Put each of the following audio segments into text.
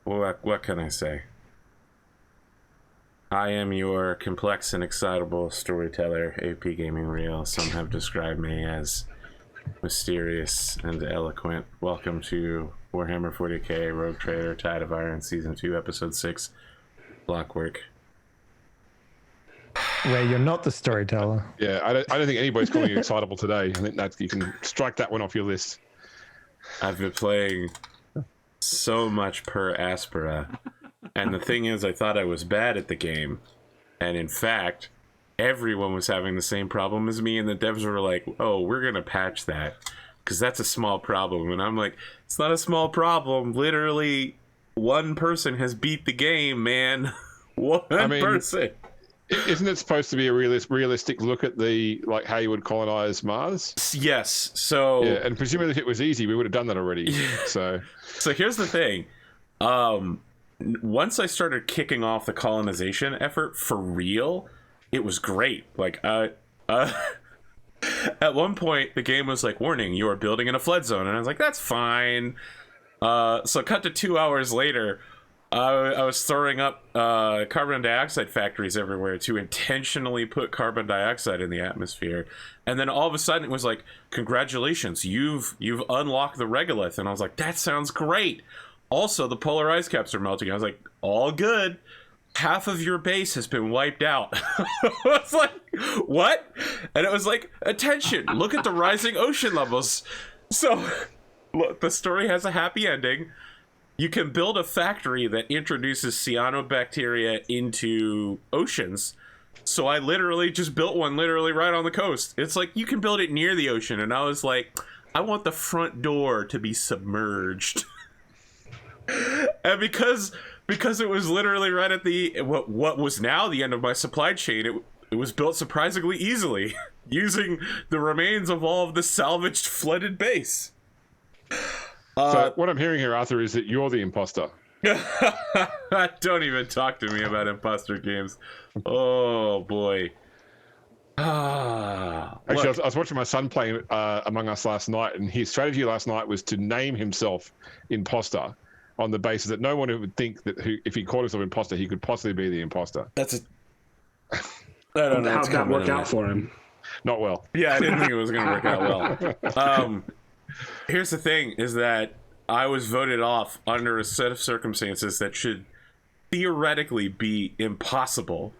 what can I say? I am your complex and excitable storyteller, APGamingREAL. Some have described me as mysterious and eloquent. Welcome to Warhammer 40K, Rogue Trader, Tide of Iron, Season 2, Episode 6, Clockwork. Wait, you're not the storyteller. Yeah, I don't think anybody's calling you excitable today. I think that you can strike that one off your list. I've been playing so much per Aspera, and the thing is, I thought I was bad at the game, and in fact, everyone was having the same problem as me, and the devs were like, oh, we're gonna patch that, because that's a small problem, and I'm like, it's not a small problem, literally, one person has beat the game, man. One person. Isn't it supposed to be a realistic look at the how you would colonize Mars? Yes. So yeah, and presumably if it was easy, we would have done that already. So here's the thing. Once I started kicking off the colonization effort for real, it was great. At one point the game was like, warning, you are building in a flood zone, and I was like, that's fine. So cut to 2 hours later. I was throwing up carbon dioxide factories everywhere to intentionally put carbon dioxide in the atmosphere, and then all of a sudden it was like, congratulations, you've unlocked the regolith, and I was like, that sounds great. Also, the polar ice caps are melting. I was like, all good. Half of your base has been wiped out. I was like, what? And it was like, attention, look at the rising ocean levels. So look, the story has a happy ending. You can build a factory that introduces cyanobacteria into oceans. So I literally just built one right on the coast. It's like, you can build it near the ocean. And I was like, I want the front door to be submerged. And because it was literally right at the what was now the end of my supply chain, it was built surprisingly easily using the remains of all of the salvaged flooded base. So what I'm hearing here, Arthur, is that you're the imposter. Don't even talk to me about imposter games. Oh boy. Actually, I was watching my son play Among Us last night, and his strategy last night was to name himself imposter on the basis that no one would think that if he called himself imposter, he could possibly be the imposter. I don't know. How'd that work out for him? Not well. Yeah, I didn't think it was going to work out well. Here's the thing, is that I was voted off under a set of circumstances that should theoretically be impossible.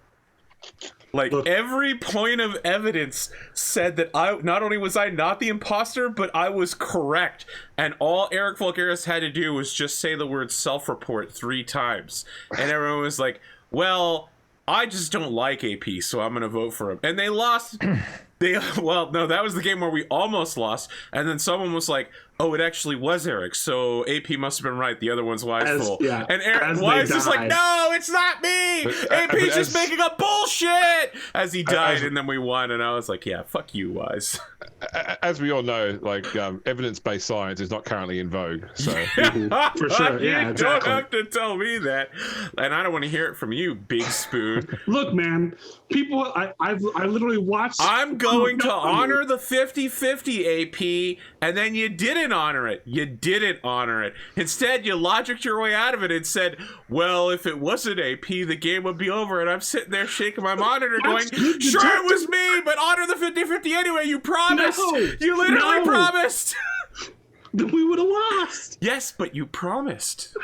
Every point of evidence said that not only was I not the imposter, but I was correct. And all Eric Vulgaris had to do was just say the word self-report 3 times. And everyone was like, well, I just don't like AP, so I'm going to vote for him. And they lost. No, that was the game where we almost lost. And then someone was like, oh, it actually was Eric, so AP must have been right. The other one's Wiseful. Yeah, and Eric Wise is like, no, it's not me. AP's just making up bullshit as he died, and then we won. And I was like, yeah, fuck you, Wise. As we all know, evidence-based science is not currently in vogue. So for sure, yeah, you don't have to tell me that, and I don't want to hear it from you, Big Spoon. Look, man, people, I literally watched. I'm going to honor the 50-50 AP, and then you didn't honor it. You didn't honor it. Instead, you logicked your way out of it and said, well, if it wasn't AP, the game would be over. And I'm sitting there shaking my monitor going, sure, it was me, but honor the 50-50 anyway. You promised. No, you literally promised. Then we would have lost. Yes, but you promised.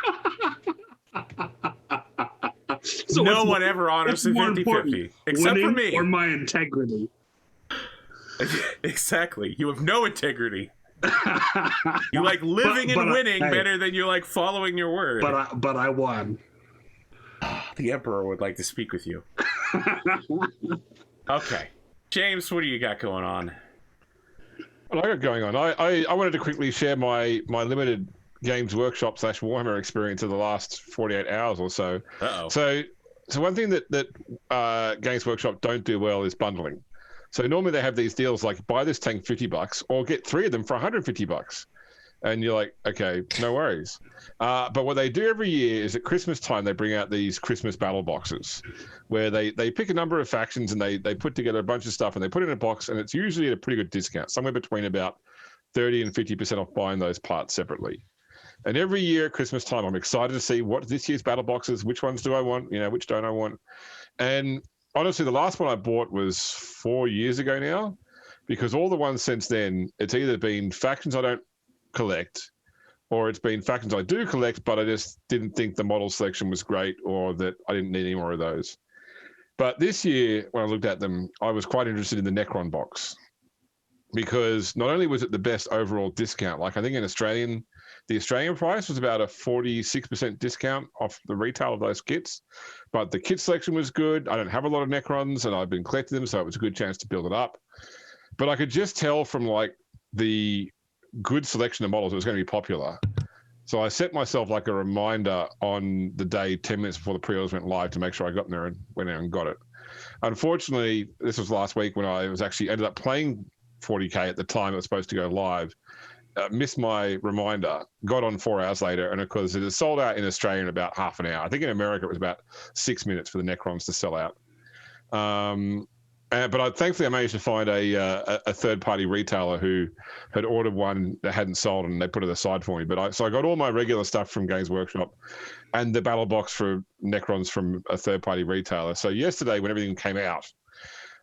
So no one ever honors the 50-50, except for me. Or my integrity. Exactly. You have no integrity. You like living and winning better than you like following your word. But I won. The Emperor would like to speak with you. Okay. James, what do you got going on? What I got going on? I wanted to quickly share my limited Games Workshop / Warhammer experience of the last 48 hours or so. Uh-oh. So one thing that Games Workshop don't do well is bundling. So normally they have these deals like buy this tank $50 or get 3 of them for $150. And you're like, okay, no worries. But what they do every year is at Christmas time, they bring out these Christmas battle boxes where they pick a number of factions and they put together a bunch of stuff and they put it in a box, and it's usually at a pretty good discount, somewhere between about 30 and 50% off buying those parts separately. And every year at Christmas time, I'm excited to see what this year's battle boxes, which ones do I want, which don't I want. And honestly, the last one I bought was 4 years ago now, because all the ones since then, it's either been factions I don't collect, or it's been factions I do collect, but I just didn't think the model selection was great, or that I didn't need any more of those. But this year, when I looked at them, I was quite interested in the Necron box, because not only was it the best overall discount, like I think the Australian price was about a 46% discount off the retail of those kits, but the kit selection was good. I don't have a lot of Necrons, and I've been collecting them, so it was a good chance to build it up. But I could just tell from like the good selection of models it was going to be popular. So I set myself like a reminder on the day 10 minutes before the pre-orders went live to make sure I got in there and went there and got it. Unfortunately, this was last week when I was actually ended up playing 40K at the time it was supposed to go live. Missed my reminder, got on 4 hours later, and of course it is sold out in Australia in about half an hour. I think in America it was about 6 minutes for the Necrons to sell out. But thankfully I managed to find a third-party retailer who had ordered one that hadn't sold, and they put it aside for me. So I got all my regular stuff from Games Workshop and the battle box for Necrons from a third-party retailer. So yesterday, when everything came out,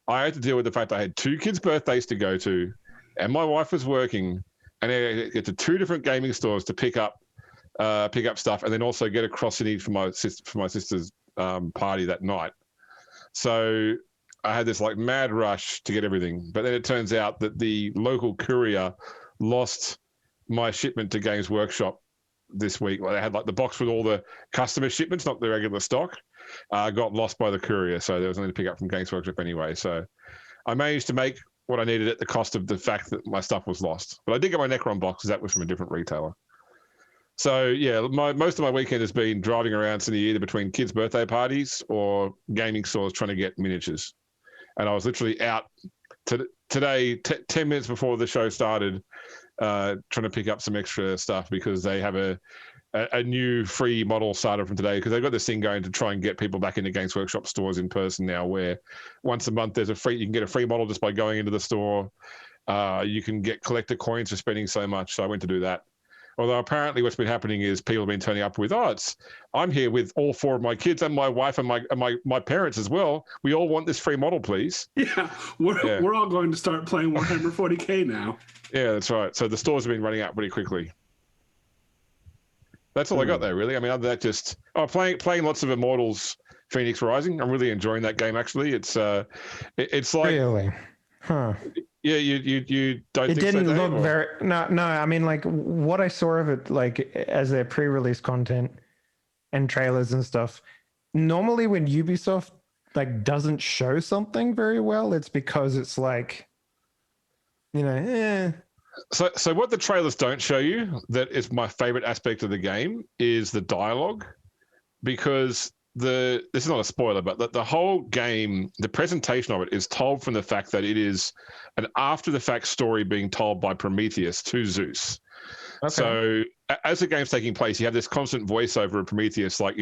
I had to deal with the fact I had 2 kids' birthdays to go to, and my wife was working, and I had to get to 2 different gaming stores to pick up stuff, and then also get across the need for my sister's party that night. So I had this like mad rush to get everything, but then it turns out that the local courier lost my shipment to Games Workshop this week. Well, they had like the box with all the customer shipments, not the regular stock, got lost by the courier. So there was nothing to pick up from Games Workshop anyway. So I managed to make what I needed at the cost of the fact that my stuff was lost. But I did get my Necron box because that was from a different retailer. So yeah, most of my weekend has been driving around Sydney either between kids' birthday parties or gaming stores trying to get miniatures. And I was literally out today, 10 minutes before the show started, trying to pick up some extra stuff because they have a new free model started from today, because they've got this thing going to try and get people back into Games Workshop stores in person now, where once a month you can get a free model just by going into the store. You can get collector coins for spending so much. So I went to do that. Although apparently what's been happening is people have been turning up with, I'm here with all 4 of my kids and my wife and my parents as well. We all want this free model, please. Yeah, we're all going to start playing Warhammer 40K now. Yeah, that's right. So the stores have been running out pretty quickly. That's all I got there, really. I mean, other than that, just playing lots of Immortals Phoenix Rising. I'm really enjoying that game, actually. It's like... Really? Huh. Yeah, you don't it think didn't so, look or? very... No, I mean, like, what I saw of it, like, as their pre-release content and trailers and stuff, normally when Ubisoft, like, doesn't show something very well, it's because it's like, So what the trailers don't show you, that is my favorite aspect of the game, is the dialogue, because this is not a spoiler, but the whole game, the presentation of it is told from the fact that it is an after-the-fact story being told by Prometheus to Zeus. Okay. So as the game's taking place, you have this constant voiceover of Prometheus, like,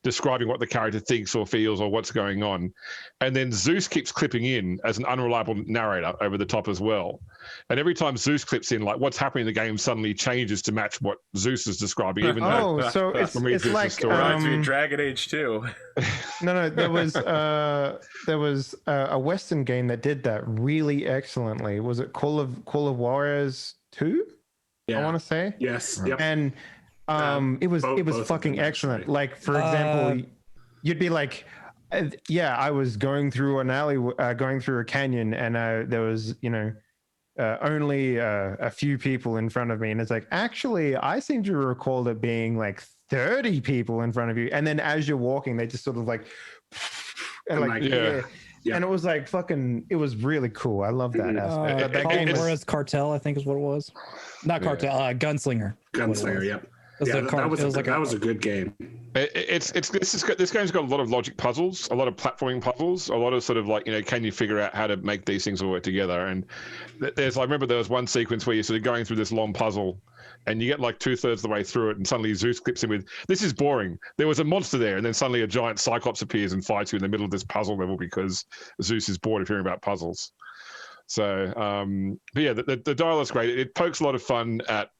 describing what the character thinks or feels or what's going on. And then Zeus keeps clipping in as an unreliable narrator over the top as well. And every time Zeus clips in, like, what's happening in the game suddenly changes to match what Zeus is describing, even though so it's like reminds me of Dragon Age 2. No, there was a Western game that did that really excellently. Was it Call of Warriors 2? Yeah. I want to say yes. Yep. And it was fucking excellent. Like, for example, you'd be like, I was going through an alley, going through a canyon, and there was only a few people in front of me, and it's like, actually I seem to recall there being like 30 people in front of you, and then as you're walking they just sort of like and like and it was like fucking, it was really cool. I love that aspect. Whereas Cartel, I think is what it was. Not Cartel, Gunslinger. Gunslinger, yep. That was a good game. This game's got a lot of logic puzzles, a lot of platforming puzzles, a lot of sort of like, can you figure out how to make these things all work together? And I remember there was one sequence where you're sort of going through this long puzzle, and you get like 2/3 of the way through it, and suddenly Zeus clips in with, "This is boring. There was a monster there," and then suddenly a giant Cyclops appears and fights you in the middle of this puzzle level because Zeus is bored of hearing about puzzles. So, but yeah, the dialogue's great. It pokes a lot of fun at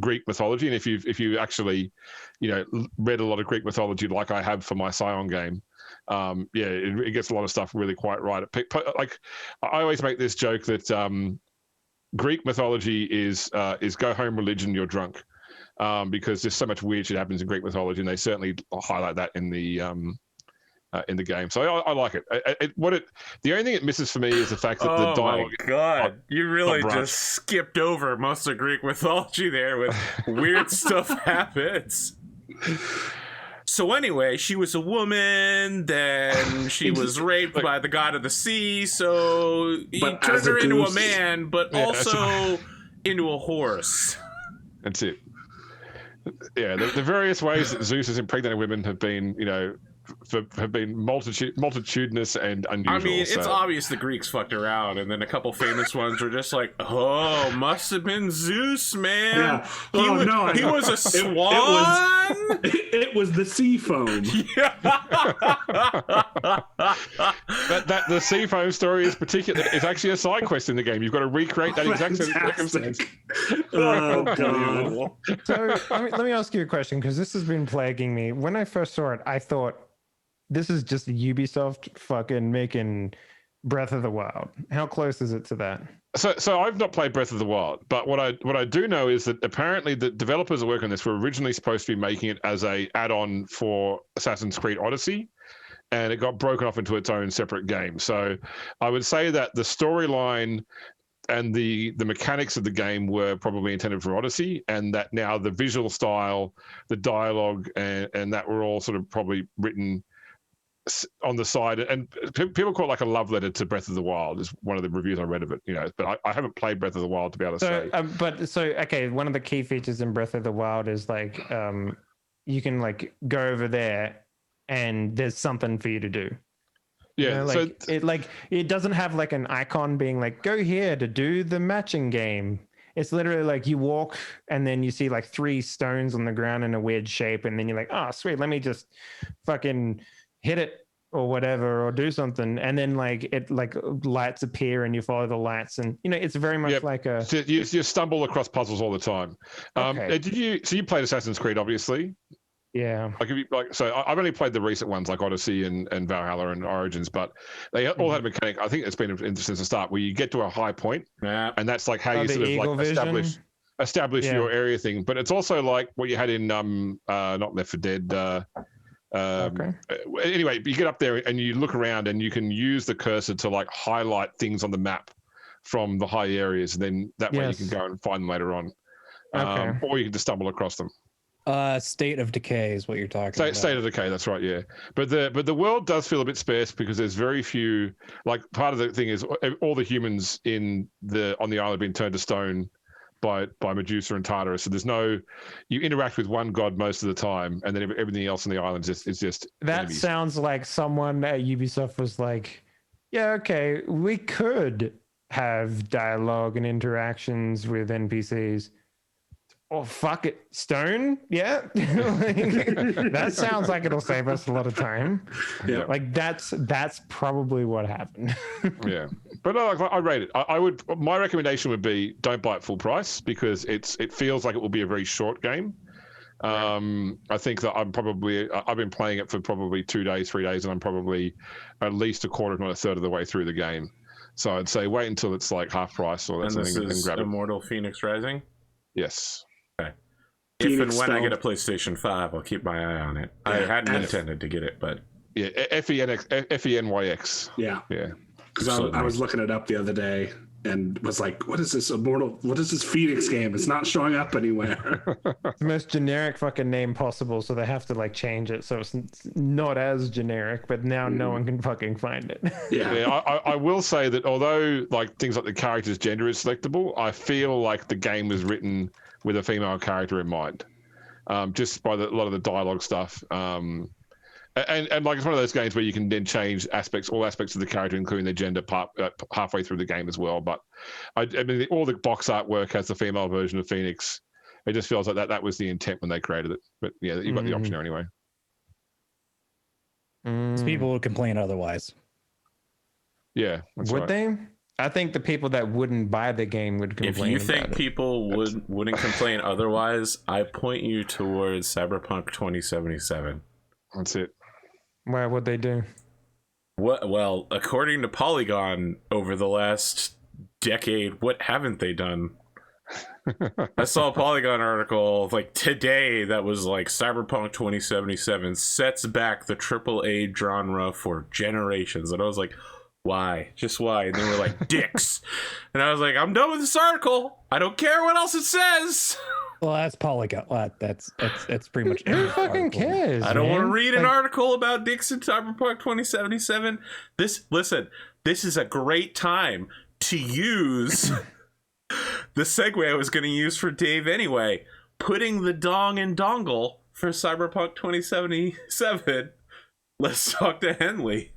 Greek mythology, and if you actually, read a lot of Greek mythology like I have for my Scion game, it gets a lot of stuff really quite right. Like I always make this joke that Greek mythology is go home religion, you're drunk, because there's so much weird shit happens in Greek mythology, and they certainly highlight that in the game. So I like it. The only thing it misses for me is the fact that the dialogue. Oh my god, you really just skipped over most of Greek mythology there with weird stuff happens. So anyway, she was a woman, then she was raped by the god of the sea, so he turned her into a man, but also into a horse. That's it. Yeah, the various ways that Zeus has impregnated women have been, have been multitudinous and unusual. I mean, it's obvious the Greeks fucked around, and then a couple famous ones were just like, "Oh, must have been Zeus, man. Yeah. He was a swan. It was the sea foam." Yeah. that the sea foam story is particular. It's actually a side quest in the game. You've got to recreate that exact same circumstance. Oh god. So let me ask you a question, because this has been plaguing me. When I first saw it, I thought, this is just Ubisoft fucking making Breath of the Wild. How close is it to that? So I've not played Breath of the Wild, but what I do know is that apparently the developers that work on this were originally supposed to be making it as a add-on for Assassin's Creed Odyssey, and it got broken off into its own separate game. So I would say that the storyline and the mechanics of the game were probably intended for Odyssey, and that now the visual style, the dialogue, and that were all sort of probably written on the side, and people call it like a love letter to Breath of the Wild is one of the reviews I read of it, but I haven't played Breath of the Wild to be able to say. Okay, one of the key features in Breath of the Wild is like you can like go over there and there's something for you to do. Yeah, it doesn't have like an icon being like, go here to do the matching game. It's literally like you walk and then you see like 3 stones on the ground in a weird shape, and then you're like, oh sweet, let me just fucking hit it or whatever, or do something, and then like it like lights appear and you follow the lights, and it's very much like a. So you stumble across puzzles all the time. Okay. You played Assassin's Creed, obviously? Yeah. I've only played the recent ones like Odyssey and Valhalla and Origins, but they all had a mechanic. I think it's been since the start where you get to a high point, and that's like how you sort of like establish your area thing. But it's also like what you had in not Left 4 Dead. Anyway, you get up there and you look around and you can use the cursor to like highlight things on the map from the high areas, and then that way you can go and find them later on, or you can just stumble across them. State of Decay is what you're talking about. State of Decay, that's right, yeah. But the world does feel a bit sparse because there's very few. Like part of the thing is all the humans on the island have been turned to stone by Medusa and Tartarus. So there's you interact with one god most of the time, and then everything else on the island is just that enemies. Sounds like someone at Ubisoft was like, yeah, okay, we could have dialogue and interactions with NPCs. Oh, fuck it. Stone? Yeah. That sounds like it'll save us a lot of time. Yeah. Like that's probably what happened. Yeah. But I rate it. My recommendation would be don't buy it full price, because it feels like it will be a very short game. I think that I've been playing it for probably 2 days, 3 days, and I'm probably at least a quarter, if not a third of the way through the game. So I'd say wait until it's like half price or something and grab it. Immortal Phoenix Rising? Yes. Okay. If and when I get a PlayStation 5, I'll keep my eye on it. I hadn't intended to get it, but yeah, FENYX. Yeah. Because So I was looking it up the other day and was like, what is this Phoenix game? It's not showing up anywhere. It's the most generic fucking name possible, so they have to like change it so it's not as generic, but now no one can fucking find it. Yeah. I will say that although like things like the character's gender is selectable, I feel like the game was written with a female character in mind, just by a lot of the dialogue stuff. And like it's one of those games where you can then change all aspects of the character, including their gender, halfway through the game as well. But I mean, all the box artwork has the female version of Phoenix. It just feels like that was the intent when they created it. But yeah, you've got the option there anyway. People would complain otherwise. Yeah, would they? I think the people that wouldn't buy the game would complain. If you think about it. people wouldn't complain otherwise, I point you towards Cyberpunk 2077. That's it. Why would they do? What? Well, according to Polygon, over the last decade, what haven't they done? I saw a Polygon article like today that was like Cyberpunk 2077 sets back the AAA genre for generations, and I was like, why? Just why? And they were like, dicks. And I was like, I'm done with this article. I don't care what else it says. Well, that's Polygon. That's pretty much. Who fucking cares? I don't want to man? read an article about dicks in Cyberpunk 2077. This is a great time to use the segue I was going to use for Dave anyway. Putting the dong in dongle for Cyberpunk 2077. Let's talk to Henley.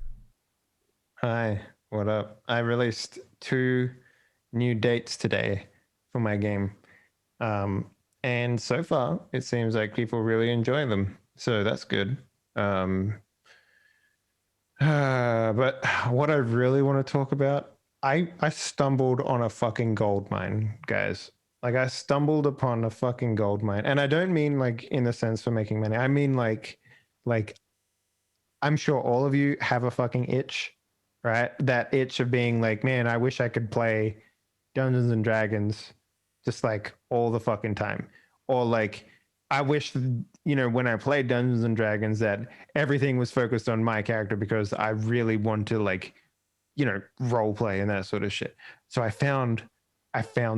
Hi, what up? I released 2 new dates today for my game. And so far, it seems like people really enjoy them. So that's good. But what I really want to talk about, I stumbled on a fucking gold mine, guys. Like, I stumbled upon a fucking gold mine. And I don't mean like in the sense for making money. I mean like I'm sure all of you have a fucking itch, right? That itch of being like, man, I wish I could play Dungeons and Dragons just like all the fucking time. Or like, I wish, you know, when I played Dungeons and Dragons that everything was focused on my character because I really want to like, you know, role play and that sort of shit. So I found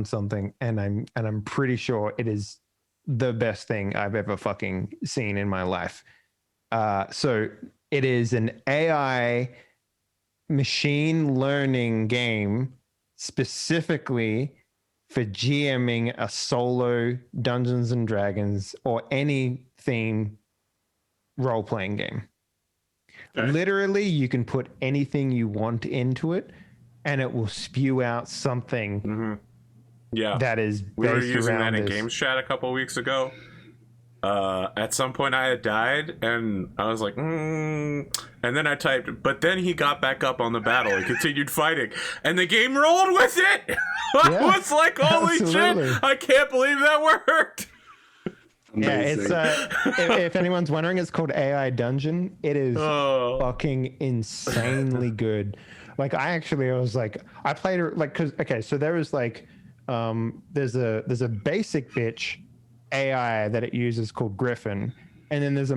something, and I'm pretty sure it is the best thing I've ever fucking seen in my life. So it is an AI machine learning game specifically for GMing a solo Dungeons and Dragons or any theme role-playing game. Okay. Literally, you can put anything you want into it, and it will spew out something that is based we were using that in this. Games Chat a couple weeks ago. At some point I had died, and I was like, and then I typed, but then he got back up on the battle and continued fighting, and the game rolled with it. I was like, holy shit, I can't believe that worked. Amazing. Yeah, it's if anyone's wondering, it's called AI Dungeon. It is fucking insanely good. Like, I was like, I played it like, cause okay, so there is like there's a basic bitch AI that it uses called Griffin, and then there's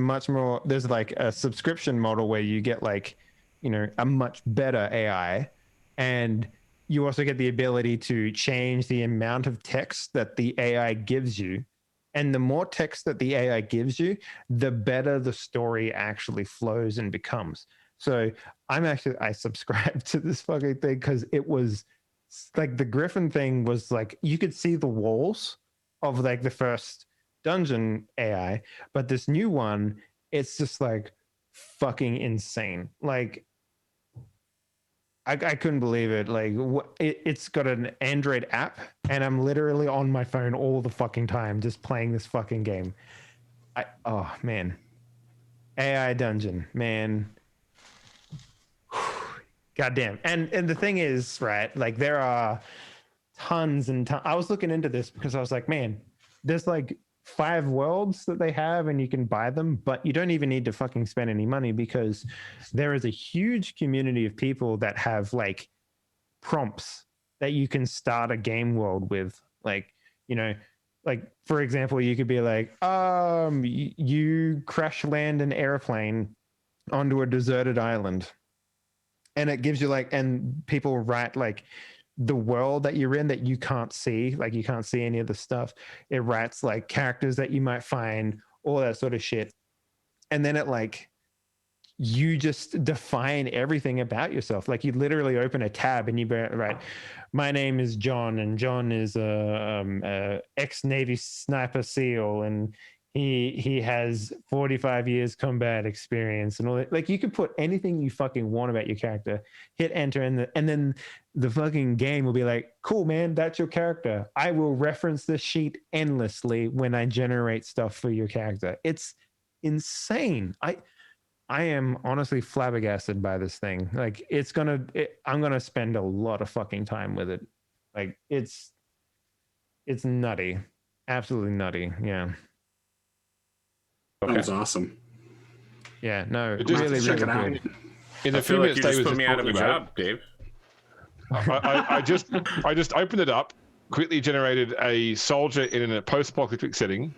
there's like a subscription model where you get like, you know, a much better AI, and you also get the ability to change the amount of text that the AI gives you, and the more text that the AI gives you, the better the story actually flows and becomes. So I subscribed to this fucking thing because it was like, the Griffin thing was like, you could see the walls of like the first dungeon AI, but this new one, it's just like fucking insane. Like, I couldn't believe it. Like, it's got an Android app, and I'm literally on my phone all the fucking time just playing this fucking game. Oh man, AI Dungeon, man. Goddamn. And the thing is, right, like, there are tons and tons. I was looking into this because I was like, man, there's like 5 worlds that they have, and you can buy them, but you don't even need to fucking spend any money because there is a huge community of people that have like prompts that you can start a game world with. Like, you know, like, for example, you could be like, you crash land an airplane onto a deserted island, and it gives you like, and people write like the world that you're in that you can't see, like you can't see any of the stuff. It writes like characters that you might find, all that sort of shit. And then it like, you just define everything about yourself. Like, you literally open a tab and you write, my name is John, and John is a ex-Navy sniper SEAL, and he has 45 years combat experience and all that. Like, you could put anything you fucking want about your character, hit enter, and then the fucking game will be like, cool, man, that's your character. I will reference this sheet endlessly when I generate stuff for your character. It's insane. I am honestly flabbergasted by this thing. Like I'm gonna spend a lot of fucking time with it. Like it's nutty, absolutely nutty. Yeah. That was awesome. Yeah. No. Just really, check really it out. good. In the I feel few like minutes you Dave just was put me out of a talking about job, Dave. I just opened it up, quickly generated a soldier in a post-apocalyptic setting,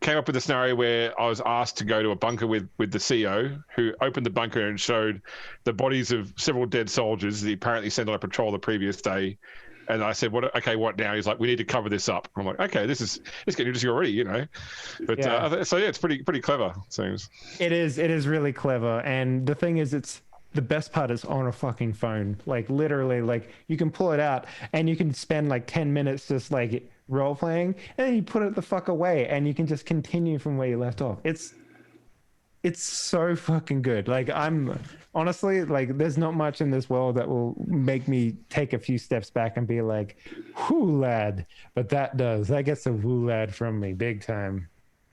came up with a scenario where I was asked to go to a bunker with the CEO, who opened the bunker and showed the bodies of several dead soldiers that he apparently sent on a patrol the previous day. And I said, "What? Okay, what now?" He's like, "We need to cover this up." I'm like, "Okay, it's getting interesting already, you know." But Yeah. so yeah, it's pretty clever. It seems. It is really clever, and the thing is, it's the best part is on a fucking phone. Like literally, like you can pull it out and you can spend like 10 minutes just like role playing, and then you put it the fuck away, and you can just continue from where you left off. It's so fucking good. Like I'm honestly like, there's not much in this world that will make me take a few steps back and be like, "Whoo, lad!" But that gets a woo lad from me big time.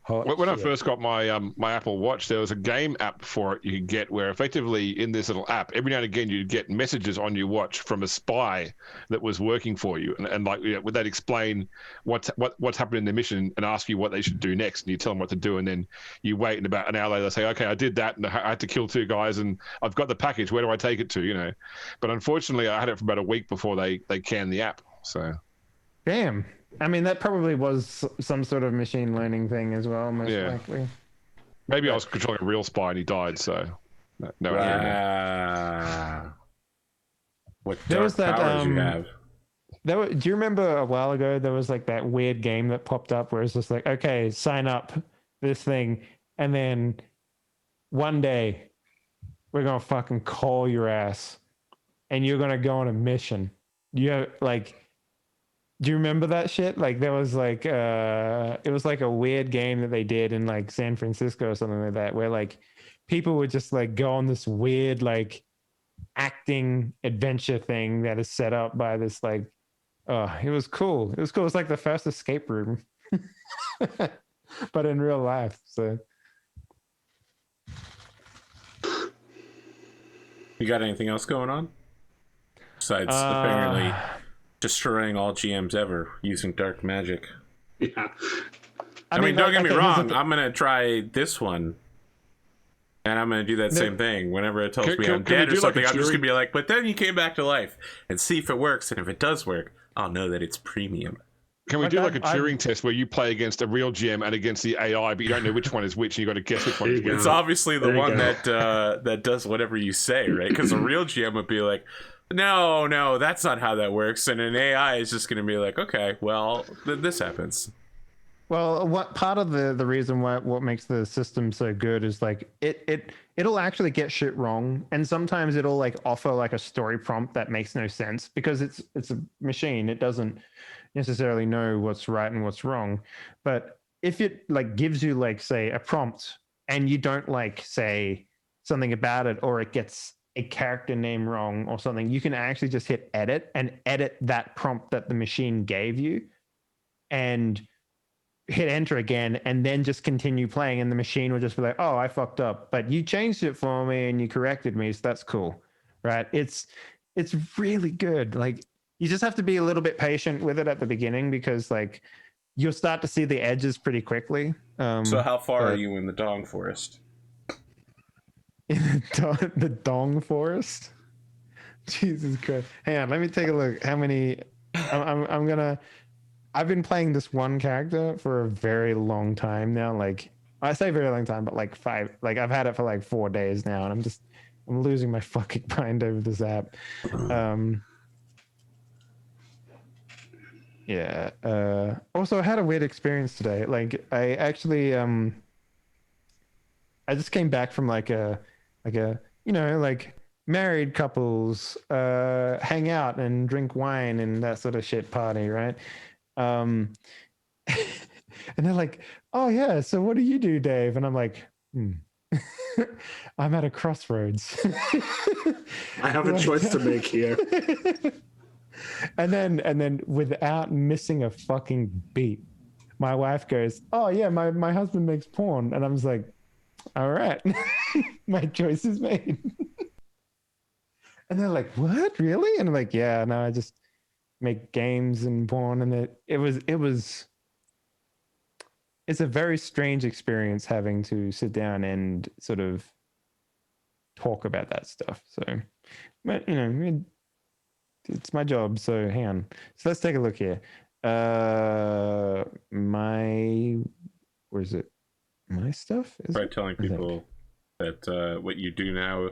When I first got my my Apple Watch, there was a game app for it you could get, where effectively in this little app, every now and again you'd get messages on your watch from a spy that was working for you, and like, you know, would that explain what's happened in the mission and ask you what they should do next, and you tell them what to do, and then you wait, and about an hour later they say, "Okay, I did that, and I had to kill 2 guys, and I've got the package. Where do I take it to?" You know, but unfortunately, I had it for about a week before they canned the app. So, damn. I mean, that probably was some sort of machine learning thing as well, most likely. Maybe I was controlling a real spy and he died, so no. Wow. What There was dark that, powers you have. Do you remember a while ago there was like that weird game that popped up where it's just like, okay, sign up this thing, and then one day we're gonna fucking call your ass and you're gonna go on a mission. Do you remember that shit? Like there was like it was like a weird game that they did in like San Francisco or something like that, where like people would just like go on this weird like acting adventure thing that is set up by this like, it was cool. It was cool. It's like the first escape room. But in real life. So You got anything else going on? Besides apparently destroying all GMs ever using dark magic. Yeah. I mean, don't get me wrong. I'm going to try this one. And I'm going to do that same thing. Whenever it tells me I'm dead or something, I'm just going to be like, but then you came back to life, and see if it works. And if it does work, I'll know that it's premium. Can we do like a Turing test where you play against a real GM and against the AI, but you don't know which one is which, and you got to guess which one is which? It's obviously the one that does whatever you say, right? Because a real GM would be like, no, that's not how that works. And an AI is just going to be like, okay, well, this happens. Well, what part of the reason what makes the system so good is like it'll actually get shit wrong, and sometimes it'll like offer like a story prompt that makes no sense because it's a machine. It doesn't necessarily know what's right and what's wrong. But if it like gives you like say a prompt and you don't like say something about it, or it gets a character name wrong or something, you can actually just hit edit and edit that prompt that the machine gave you and hit enter again, and then just continue playing, and the machine will just be like, oh, I fucked up, but you changed it for me and you corrected me, so that's cool, right? It's really good. Like you just have to be a little bit patient with it at the beginning, because like you'll start to see the edges pretty quickly. So how far are you in the Dong Forest? In the Dong Forest? Jesus Christ. Hang on, let me take a look. How many I've been playing this one character for a very long time now. Like I say very long time, but like I've had it for like 4 days now, and I'm losing my fucking mind over this app. Yeah. Also I had a weird experience today. Like I actually I just came back from like a you know, like married couples hang out and drink wine and that sort of shit party, right? And they're like, oh yeah, so what do you do, Dave? And I'm like, I'm at a crossroads. I have a choice to make here. And then without missing a fucking beat, my wife goes, oh yeah, my husband makes porn. And I was like, all right. my choice is made. And they're like, what, really? And I'm like, yeah, no, I just make games and porn. And it's a very strange experience having to sit down and sort of talk about that stuff. So, but you know, it's my job. So hang on. So let's take a look here. Where is it? My stuff? Right, telling people that what you do now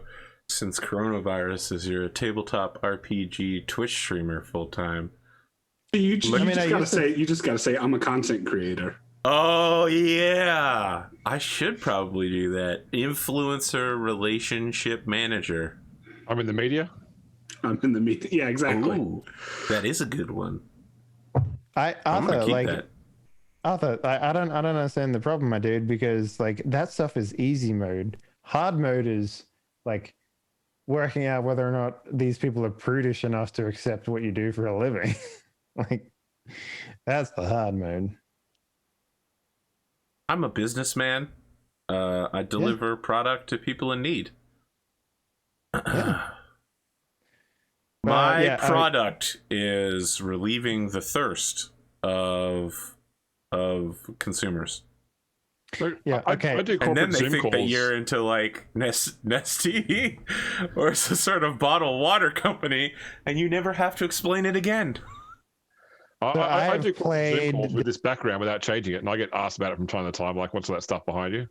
since coronavirus is you're a tabletop RPG Twitch streamer full time. You just gotta say I'm a content creator. Oh yeah, I should probably do that. Influencer relationship manager. I'm in the media. I'm in the media. Yeah, exactly. Ooh, that is a good one. Arthur, I don't understand the problem, my dude, because like that stuff is easy mode. Hard mode is like working out whether or not these people are prudish enough to accept what you do for a living. Like that's the hard mode. I'm a businessman. I deliver product to people in need. Yeah. My product is relieving the thirst of consumers. Yeah, okay. I do And then corporate they Zoom think calls. that you're into like Nestea or it's a sort of bottled water company, and you never have to explain it again. I do corporate Zoom calls with this background without changing it, and I get asked about it from time to time. Like, what's that stuff behind you?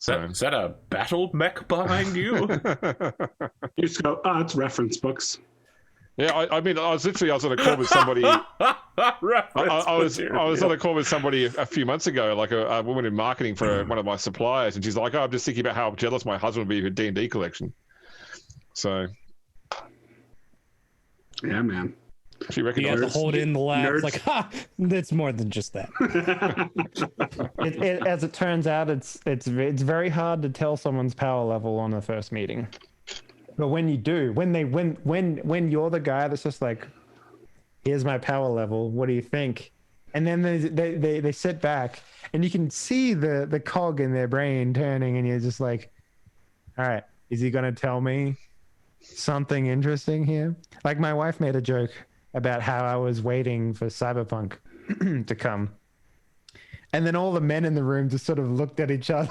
So Is that a battle mech behind you? You just go, it's reference books. Yeah, I mean, I was on a call with somebody. I was on a call with somebody a few months ago, like a woman in marketing for one of my suppliers, and she's like, I'm just thinking about how jealous my husband would be of a D&D collection. So, yeah, man. She You recognizes. have to hold in the laugh. Nerds. Like, it's more than just that. As it turns out, it's very hard to tell someone's power level on the first meeting. But when you do, when you're the guy that's just like, here's my power level, what do you think? And then they sit back and you can see the cog in their brain turning, and you're just like, all right, is he gonna tell me something interesting here? Like my wife made a joke about how I was waiting for Cyberpunk to come. And then all the men in the room just sort of looked at each other.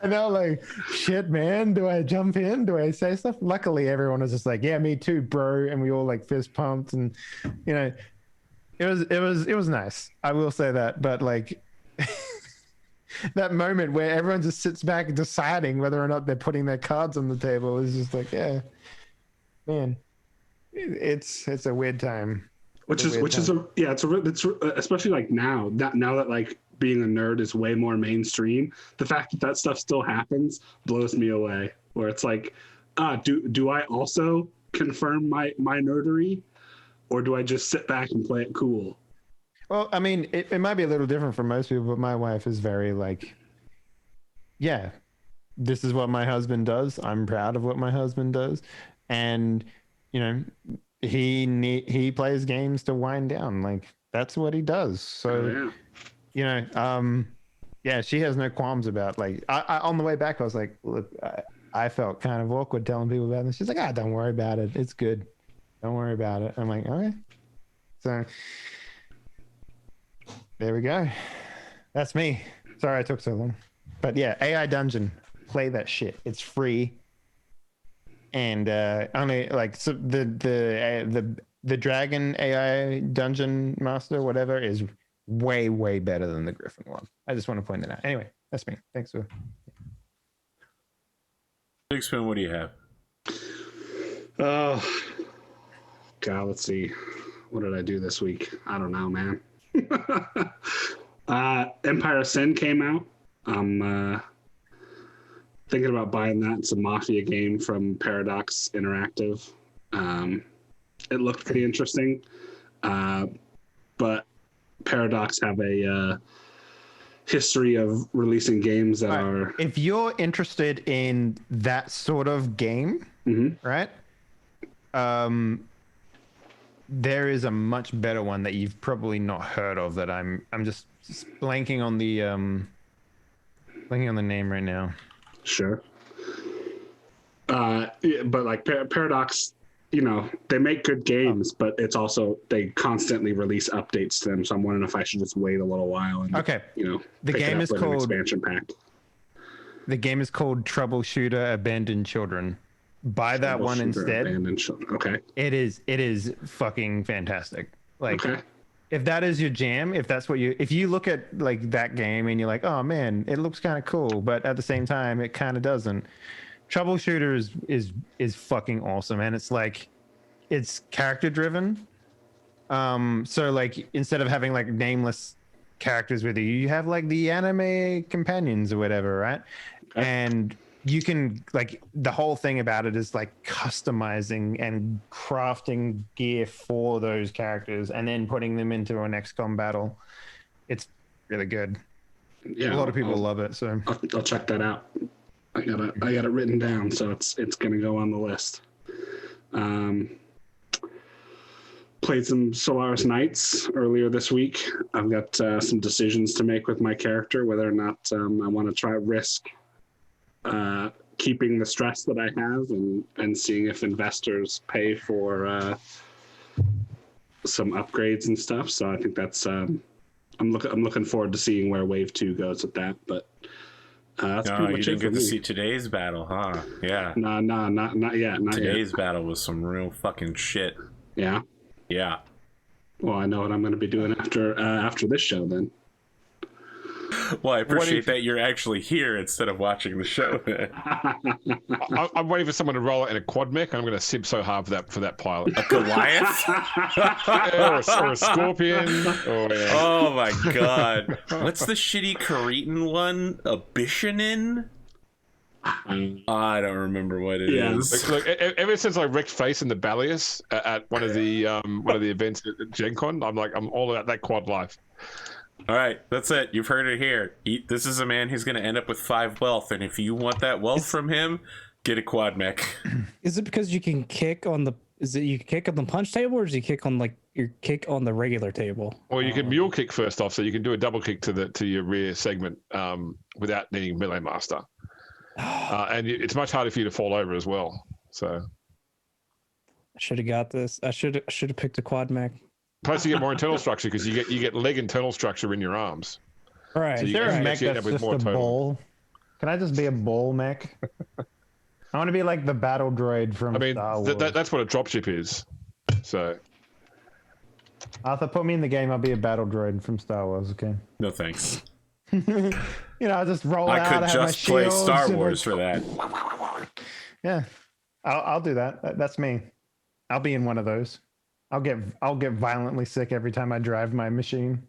And they were like, shit, man, do I jump in? Do I say stuff? Luckily, everyone was just like, yeah, me too, bro. And we all like fist pumped, and you know, it was nice. I will say that. But like that moment where everyone just sits back deciding whether or not they're putting their cards on the table is just like, yeah, man, it's a weird time. It's especially like now that like being a nerd is way more mainstream. The fact that stuff still happens blows me away. Where it's like, do I also confirm my nerdery, or do I just sit back and play it cool? Well, I mean, it might be a little different for most people, but my wife is very like, yeah, this is what my husband does. I'm proud of what my husband does, and you know, he plays games to wind down. Like that's what he does. So, you know, yeah, she has no qualms about like. I on the way back, I was like, look, I felt kind of awkward telling people about this. She's like, don't worry about it. It's good. Don't worry about it. I'm like, okay. So there we go. That's me. Sorry I took so long. But yeah, AI Dungeon. Play that shit. It's free. And only like so the Dragon AI Dungeon Master, whatever, is way, way better than the Griffin one. I just want to point that out. Anyway, that's me. Thanks for Big Spoon, what do you have? Oh, God, let's see. What did I do this week? I don't know, man. Empire of Sin came out. I'm thinking about buying that. It's a Mafia game from Paradox Interactive. It looked pretty interesting. But Paradox have a history of releasing games that are... If you're interested in that sort of game, right? There is a much better one that you've probably not heard of that I'm just blanking on the Looking on the name right now. Sure. Yeah, but like Paradox, you know, they make good games, but it's also they constantly release updates to them. So I'm wondering if I should just wait a little while and you know, the game is called an expansion pack. The game is called Troubleshooter Abandoned Children. Buy that one instead. Abandoned Children. Okay. It is fucking fantastic. Like, okay. If that is your jam, if you look at like that game and you're like, oh man, it looks kind of cool, but at the same time, it kind of doesn't. Troubleshooter is fucking awesome, and it's like, it's character driven. So like instead of having like nameless characters with you, you have like the anime companions or whatever, right? Okay. And you can like the whole thing about it is like customizing and crafting gear for those characters and then putting them into a XCOM battle. It's really good. Yeah, a lot of people love it. So I'll check that out. I got it written down, so it's gonna go on the list. Played some Solaris Knights earlier this week. I've got some decisions to make with my character, whether or not I want to try risk keeping the stress that I have and seeing if investors pay for some upgrades and stuff. So I think that's I'm looking forward to seeing where Wave 2 goes with that. But that's pretty much you it didn't get for to me. see today's battle, huh? Yeah. No, not yet. Today's battle was some real fucking shit. Yeah. Yeah. Well, I know what I'm going to be doing after this show then. Well, I appreciate that you're actually here instead of watching the show. I'm waiting for someone to roll it in a quad mech, and I'm going to simp so hard for that pilot. A Goliath? or a scorpion. Oh my god. What's the shitty Cretan one? A Bishonin? I don't remember what it is. Look, ever since I wrecked face in the Ballius at one of the events at Gen Con, I'm all about that quad life. All right, that's it. You've heard it here. This is a man who's going to end up with 5 wealth, and if you want that wealth from him, get a quad mech. Is it because you can kick on the? Is it you can kick on the punch table, or does you kick on your kick on the regular table? Or you can mule kick first off, so you can do a double kick to your rear segment without needing melee master. And it's much harder for you to fall over as well. So I should have got this. I should have picked a quad mech. Plus, you get more internal structure because you get leg internal structure in your arms. All right. So is there a mech that's just a bull? Can I just be a bull mech? I want to be like the battle droid from Star Wars. That's what a dropship is. So, Arthur, put me in the game. I'll be a battle droid from Star Wars. Okay. No thanks. I'll just roll out. I could just play Star Wars for that. Yeah, I'll do that. That's me. I'll be in one of those. I'll get violently sick every time I drive my machine.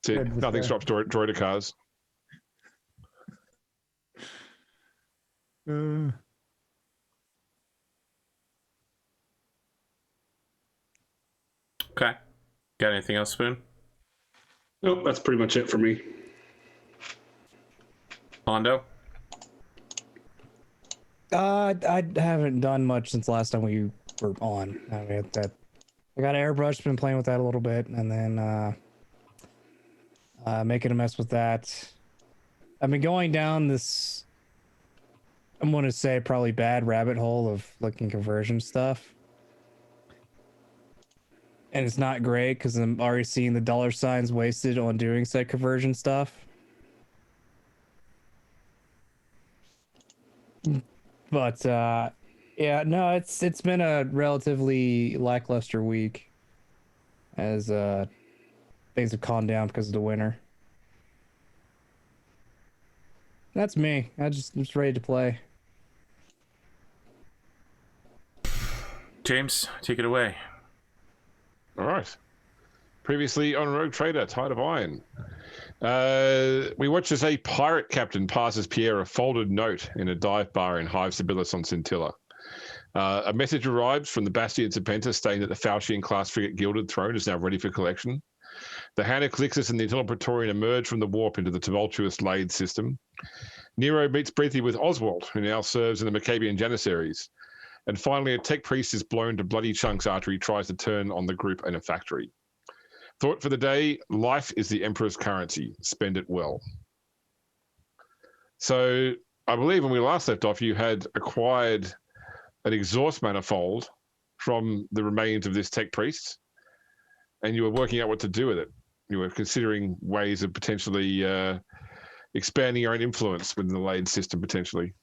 See, nothing stops droider cars. Okay. Got anything else, Spoon? Nope, that's pretty much it for me. Hondo? I haven't done much since last time we were on. I mean, I got Airbrush, been playing with that a little bit, and then making a mess with that. I've been going down this, I'm going to say probably bad rabbit hole of looking conversion stuff. And it's not great because I'm already seeing the $ wasted on doing said conversion stuff. But yeah, no, it's been a relatively lackluster week as things have calmed down because of the winter. That's me. I'm just ready to play. James, take it away. All right. Previously on Rogue Trader, Tide of Iron. We watch as a pirate captain passes Pierre a folded note in a dive bar in Hive Sibyllus on Scintilla. A message arrives from the Bastion Serpentis stating that the Faustian-class frigate Gilded Throne is now ready for collection. The Hand of Calixis and the Eternal Praetorian emerge from the warp into the tumultuous Lade system. Nero meets briefly with Oswald, who now serves in the Maccabean Janissaries. And finally, a tech priest is blown to bloody chunks after he tries to turn on the group in a factory. Thought for the day, life is the Emperor's currency. Spend it well. So I believe when we last left off, you had acquired an exhaust manifold from the remains of this tech priest, and you were working out what to do with it. You were considering ways of potentially expanding your own influence within the Lade system, potentially.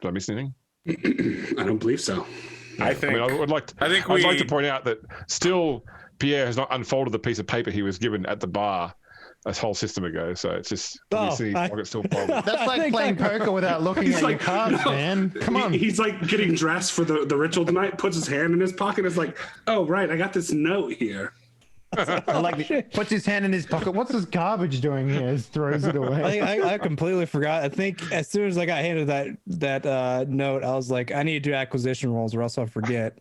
Did I miss anything? I don't believe so. I think. I would like to point out that still Pierre has not unfolded the piece of paper he was given at the bar a whole system ago. So it's just obviously pocket's still full. That's like playing poker without looking at your cards, man. Come on. He's like getting dressed for the ritual tonight, puts his hand in his pocket, is like, oh, right, I got this note here. Puts his hand in his pocket. What's this garbage doing here? Just throws it away. I completely forgot. I think as soon as I got handed that note, I was like, I need to do acquisition rolls or else I'll forget.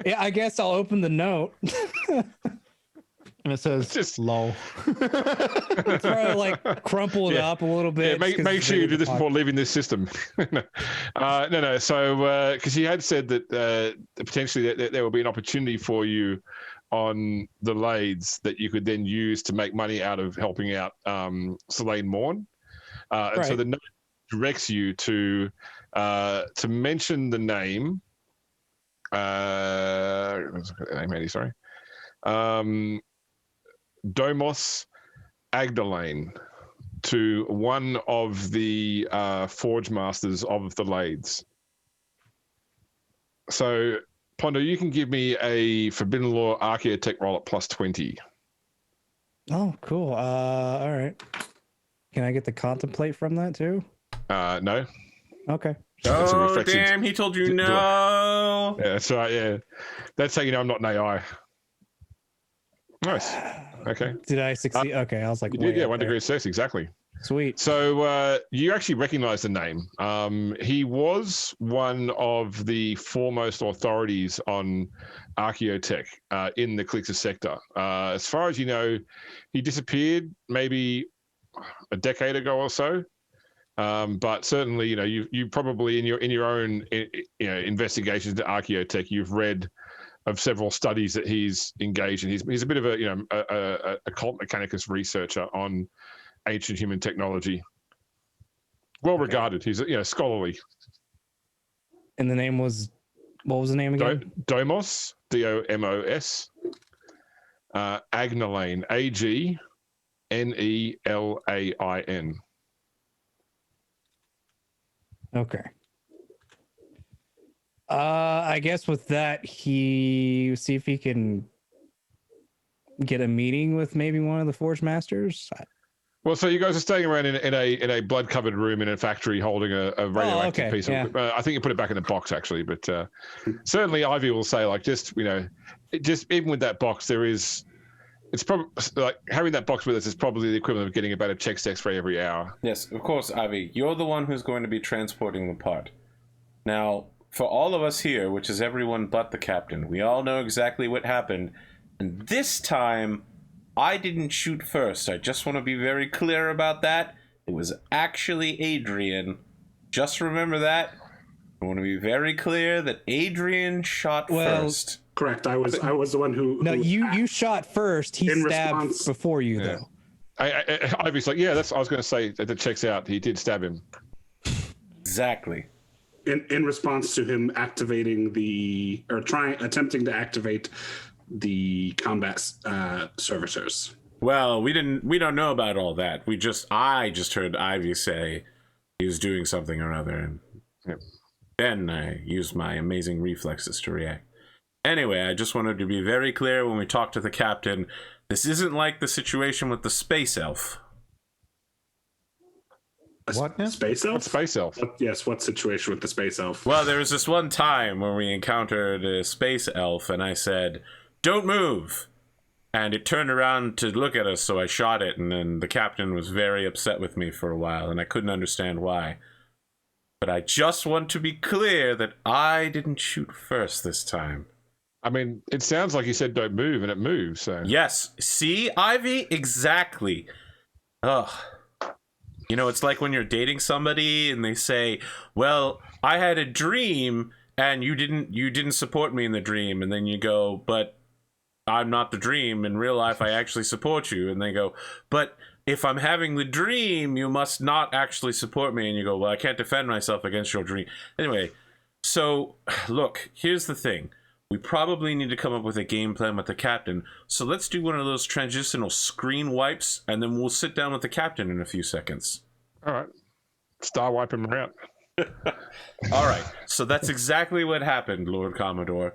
Yeah, I guess I'll open the note. And it says, just lol. Try to like crumple it up a little bit. Yeah, make sure you do this before leaving this system. No. So, because he had said that potentially there will be an opportunity for you on the Lades that you could then use to make money out of helping out Selene Morn. And so the note directs you to mention the name. Sorry. Domos Agdalane to one of the forge masters of the Lades. So, Pondo, you can give me a Forbidden Law Archaeotech roll at +20. Oh, cool. All right. Can I get the contemplate from that too? No. Okay. Oh, damn, he told you no. Yeah, that's right, yeah. That's how you know I'm not an AI. Nice. Okay. Did I succeed? Okay, I was like, you did, yeah, 1 degree of success, exactly. Sweet. So you actually recognize the name. He was one of the foremost authorities on archaeotech in the Calixis sector. As far as you know, he disappeared maybe a decade ago or so. But certainly, you probably in your own investigations into archaeotech, you've read of several studies that he's engaged in. He's a bit of a cult mechanicus researcher on ancient human technology. Well regarded. He's scholarly. And the name was, what was the name again? Domos, Domos. Agdalane, Agnelain. Okay. I guess with that, see if he can get a meeting with maybe one of the Forge Masters. Well, so you guys are staying around in a blood-covered room in a factory holding a radioactive piece of. I think you put it back in the box actually, but certainly Ivy will say just even with that box, it's probably like having that box with us is probably the equivalent of getting about a Chex X-ray every hour. Yes, of course, Ivy. You're the one who's going to be transporting the part. Now, for all of us here, which is everyone but the captain, we all know exactly what happened. And this time, I didn't shoot first. I just want to be very clear about that. It was actually Adrian. Just remember that. I want to be very clear that Adrian shot first. Correct. I was the one who. No, you shot first. He stabbed before you, though. Ivy's like, yeah, I was going to say that checks out. He did stab him. Exactly. In response to him activating attempting to activate the combat servitors. Well, we don't know about all that. I just heard Ivy say he was doing something or other, and then I used my amazing reflexes to react. Anyway, I just wanted to be very clear when we talk to the captain, this isn't like the situation with the space elf. What now? Space elf? Space elf. Yes, what situation with the space elf? Well, there was this one time when we encountered a space elf, and I said, "Don't move!" And it turned around to look at us, so I shot it, and then the captain was very upset with me for a while, and I couldn't understand why. But I just want to be clear that I didn't shoot first this time. I mean, it sounds like you said don't move, and it moves, so... Yes. See, Ivy? Exactly. Ugh. It's like when you're dating somebody and they say, well, I had a dream and you didn't support me in the dream. And then you go, but I'm not the dream. In real life, I actually support you. And they go, but if I'm having the dream, you must not actually support me. And you go, well, I can't defend myself against your dream. Anyway, so look, here's the thing. We probably need to come up with a game plan with the captain. So let's do one of those transitional screen wipes, and then we'll sit down with the captain in a few seconds. All right. Star wipe him around. All right. So that's exactly what happened, Lord Commodore.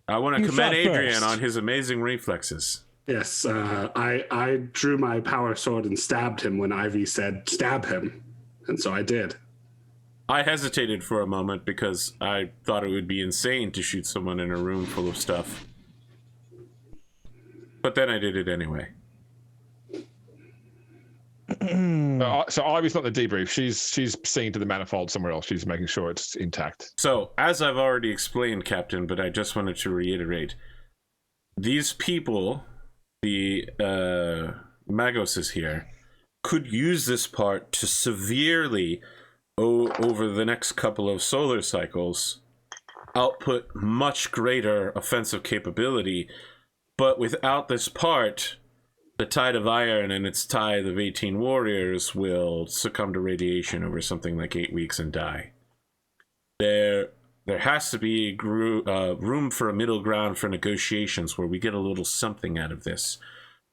I want to commend Adrian on his amazing reflexes. Yes, I drew my power sword and stabbed him when Ivy said stab him, and so I did. I hesitated for a moment because I thought it would be insane to shoot someone in a room full of stuff. But then I did it anyway. So Ivy's not the debrief. She's seeing to the manifold somewhere else. She's making sure it's intact. So, as I've already explained, Captain, but I just wanted to reiterate, these people, the Magoses here, could use this part to severely, over the next couple of solar cycles, output much greater offensive capability. But without this part, the Tide of Iron and its tithe of 18 warriors will succumb to radiation over something like 8 weeks and die. There has to be room for a middle ground for negotiations where we get a little something out of this.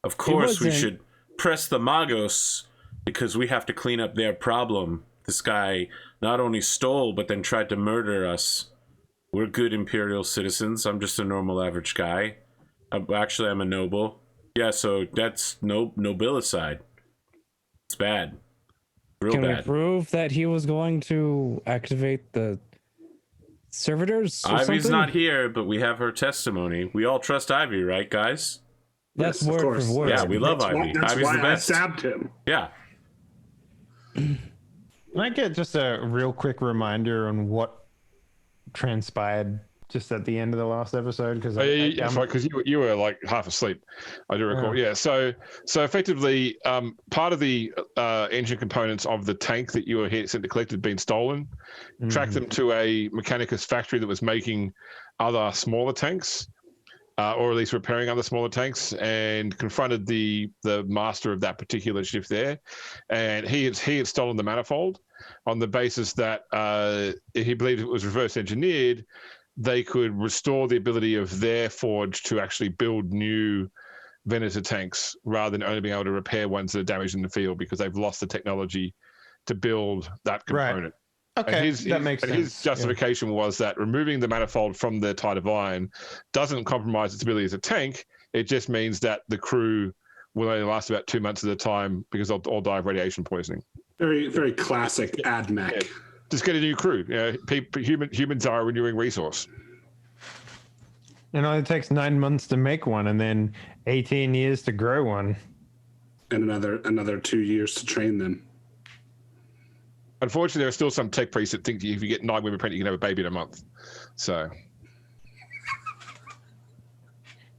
Of course, we should press the Magos because we have to clean up their problem. This guy not only stole, but then tried to murder us. We're good Imperial citizens. I'm just a normal average guy. I'm a noble. Yeah, so that's nobilicide. It's bad. Real bad. Can we prove that he was going to activate the servitors? Ivy's not here, but we have her testimony. We all trust Ivy, right, guys? That's yes, word for word. Yeah, we love Ivy. That's Ivy's why the best. I stabbed him. Yeah. Can I get just a real quick reminder on what transpired just at the end of the last episode? Because you were like half asleep. I do recall. Yeah. So effectively, part of the engine components of the tank that you were sent to collect had been stolen. Tracked them to a Mechanicus factory that was making other smaller tanks, or at least repairing other smaller tanks, and confronted the master of that particular shift there, and he had stolen the manifold on the basis that he believed it was reverse engineered. They could restore the ability of their forge to actually build new Venator tanks rather than only being able to repair ones that are damaged in the field because they've lost the technology to build that component. Right. Okay, that makes sense. His justification was that removing the manifold from the Tide of Iron doesn't compromise its ability as a tank. It just means that the crew will only last about 2 months at a time because they'll all die of radiation poisoning. Very, very classic AdMech. Yeah. Just get a new crew. Humans are a renewing resource. It only takes 9 months to make one, and then 18 years to grow one, and another 2 years to train them. Unfortunately, there are still some tech priests that think if you get 9 women pregnant, you can have a baby in a month. So,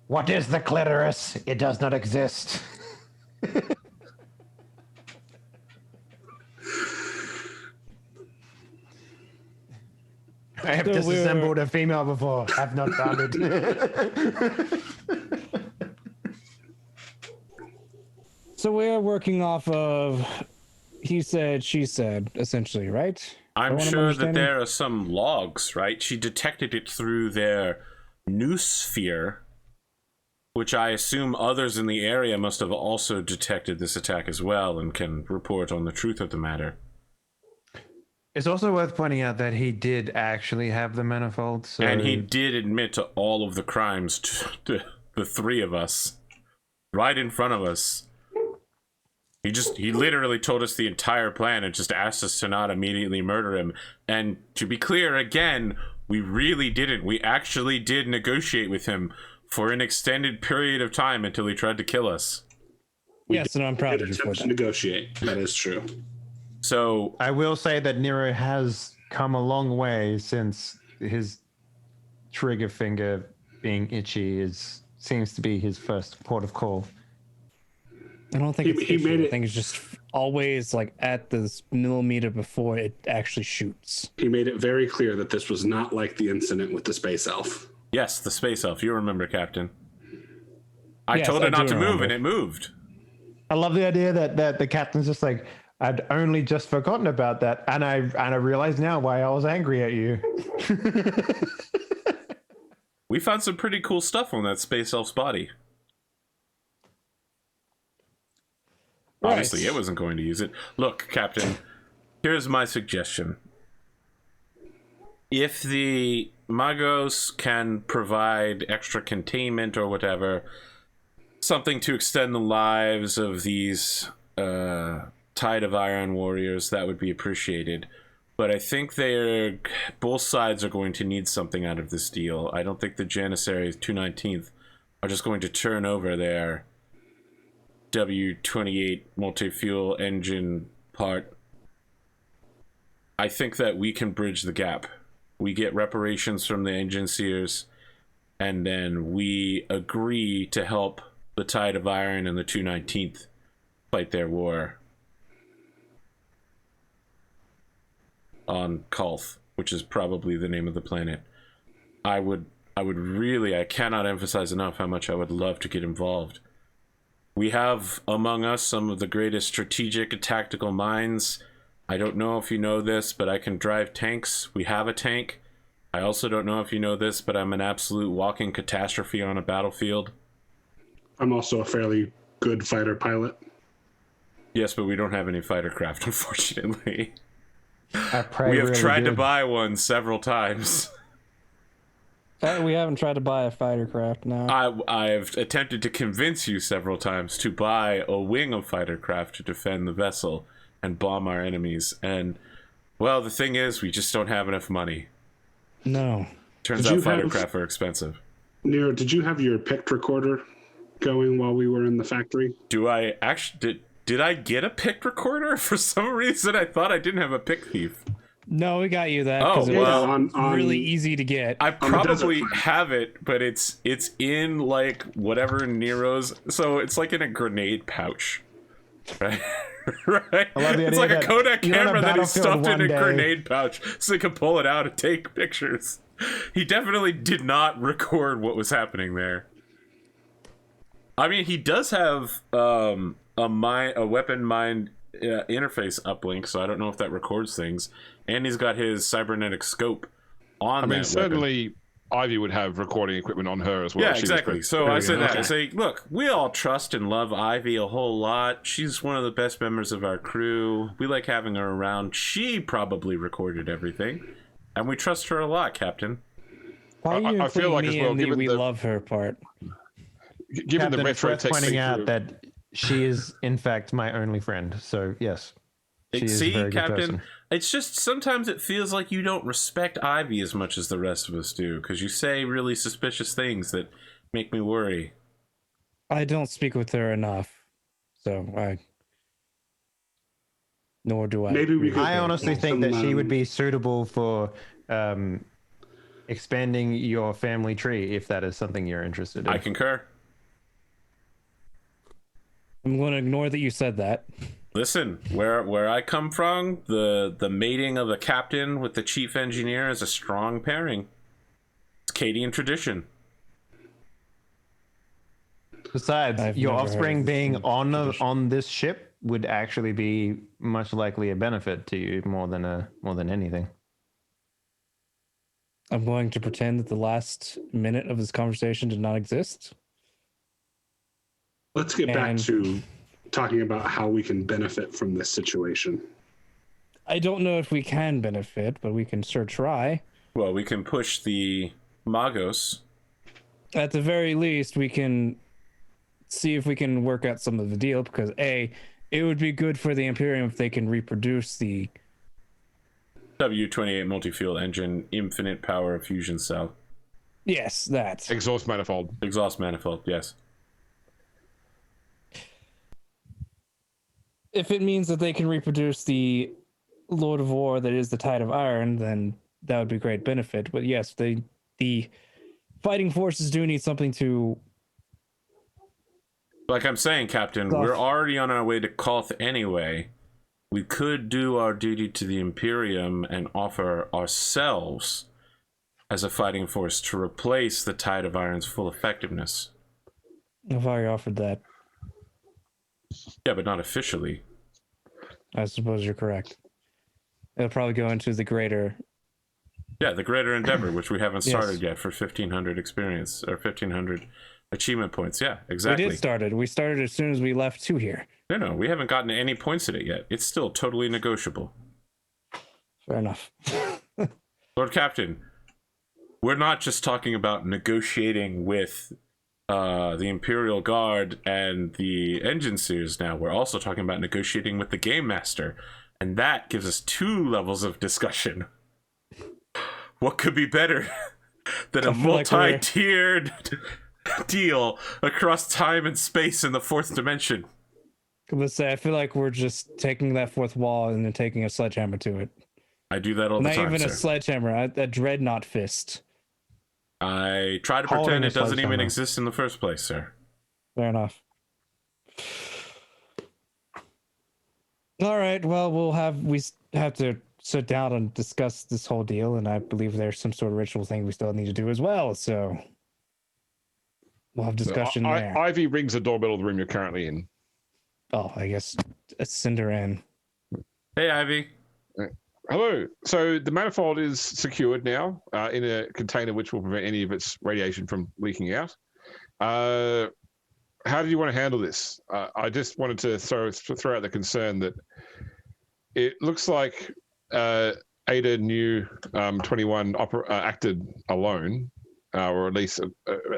what is the clitoris? It does not exist. I have disassembled a female before. I've not found it. So we're working off of he said, she said, essentially, right? I'm sure that there are some logs, right? She detected it through their noosphere, which I assume others in the area must have also detected this attack as well and can report on the truth of the matter. It's also worth pointing out that he did actually have the manifold. So... And he did admit to all of the crimes to the three of us. Right in front of us. He literally told us the entire plan and just asked us to not immediately murder him. And to be clear, again, we really didn't. We actually did negotiate with him for an extended period of time until he tried to kill us. Yes, and I'm proud of you for that. Negotiate. That is true. So I will say that Nero has come a long way since his trigger finger being itchy seems to be his first port of call. I don't think he made it. I think it's just always like at this millimeter before it actually shoots. He made it very clear that this was not like the incident with the space elf. Yes, the space elf. You remember, Captain. I Yes, told her I not do to move, remember. and it moved. I love the idea that the captain's just like, I'd only just forgotten about that, and I realize now why I was angry at you. We found some pretty cool stuff on that space elf's body. Right. Obviously, it wasn't going to use it. Look, Captain, here's my suggestion. If the Magos can provide extra containment or whatever, something to extend the lives of these Tide of Iron warriors, that would be appreciated. But I think both sides are going to need something out of this deal. I don't think the Janissaries 219th are just going to turn over their W28 multi-fuel engine part. I think that we can bridge the gap. We get reparations from the engine seers, and then we agree to help the Tide of Iron and the 219th fight their war on Kolth, which is probably the name of the planet. I would really, I cannot emphasize enough how much I would love to get involved. We have among us some of the greatest strategic and tactical minds. I don't know if you know this, but I can drive tanks. We have a tank. I also don't know if you know this, but I'm an absolute walking catastrophe on a battlefield. I'm also a fairly good fighter pilot. Yes, but we don't have any fighter craft, unfortunately. I pray We have really tried to good. buy one several times. We haven't tried to buy a fighter craft now. I've attempted to convince you several times to buy a wing of fighter craft to defend the vessel and bomb our enemies. And, well, the thing is, we just don't have enough money. No. Turns Did out you fighter have- craft are expensive. Nero, did you have your pict recorder going while we were in the factory? Do I actually... Did I get a pick recorder? For some reason, I thought I didn't have a pick thief. No, we got you that Oh, because it well, was on- really easy to get. I the desert probably planet. have it, but it's in like whatever Nero's. So it's like in a grenade pouch, right? Right. I love the It's idea like a that Kodak you're on a camera that he battlefield stuffed in one a day. grenade pouch, so he could pull it out and take pictures. He definitely did not record what was happening there. I mean, he does have a weapon mind interface uplink, so I don't know if that records things. And he's got his cybernetic scope on I mean, that certainly Ivy would have recording equipment on her as well. Yeah, She was exactly. So very I say that. Okay. I say, look, we all trust and love Ivy a whole lot. She's one of the best members of our crew. We like having her around. She probably recorded everything, and we trust her a lot, Captain. Why are you I feel including like me as well, in the given we the- love her part? Given the Captain, it's retro worth tech pointing thing out through- that she is, in fact, my only friend. So, yes. She is a See, very good Captain, person. it's just sometimes it feels like you don't respect Ivy as much as the rest of us do, because you say really suspicious things that make me worry. I don't speak with her enough, so nor do I. Maybe we could- I honestly Some, think that she would be suitable for expanding your family tree if that is something you're interested in. I concur. I'm going to ignore that you said that. Listen, where I come from, the mating of the captain with the chief engineer is a strong pairing. It's Cadian tradition. Besides, I've your never heard offspring of this being tradition. on this ship would actually be much likely a benefit to you more than anything. I'm going to pretend that the last minute of this conversation did not exist. Let's get back And- to talking about how we can benefit from this situation. I don't know if we can benefit, but we can sure try. Well, we can push the Magos. At the very least, we can see if we can work out some of the deal, because A, it would be good for the Imperium if they can reproduce the W28 multi-fuel engine, infinite power fusion cell, yes, that. exhaust manifold. exhaust manifold. Yes. If it means that they can reproduce the Lord of War that is the Tide of Iron, then that would be great benefit. But yes, the fighting forces do need something to. Like I'm saying, Captain, Goth. we're already on our way to Koth anyway. We could do our duty to the Imperium and offer ourselves as a fighting force to replace the Tide of Iron's full effectiveness. I've already offered that. Yeah, but not officially. I suppose you're correct. It'll probably go into the greater... Yeah, the greater endeavor, which we haven't started yet for 1,500 experience, or 1,500 achievement points. Yeah, exactly. We did start it. We started as soon as we left to here. No, we haven't gotten any points in it yet. It's still totally negotiable. Fair enough. Lord Captain, we're not just talking about negotiating with the Imperial Guard and the Engineers now. We're also talking about negotiating with the Game Master. And that gives us 2 levels of discussion. What could be better than a multi-tiered deal across time and space in the 4th dimension? Let's say I feel like we're just taking that 4th wall and then taking a sledgehammer to it. I do that all the time, Not even sir. a sledgehammer, a dreadnought fist. I try to pretend it doesn't even exist in the first place, sir. Fair enough. All right, well, we have to sit down and discuss this whole deal, and I believe there's some sort of ritual thing we still need to do as well, so we'll have discussion there. Ivy rings the doorbell of the room you're currently in. Oh, I guess send her in. Hey, Ivy. Hello. So the manifold is secured now in a container which will prevent any of its radiation from leaking out. How do you want to handle this? I just wanted to throw out the concern that it looks like Ada New 21 acted alone, or at least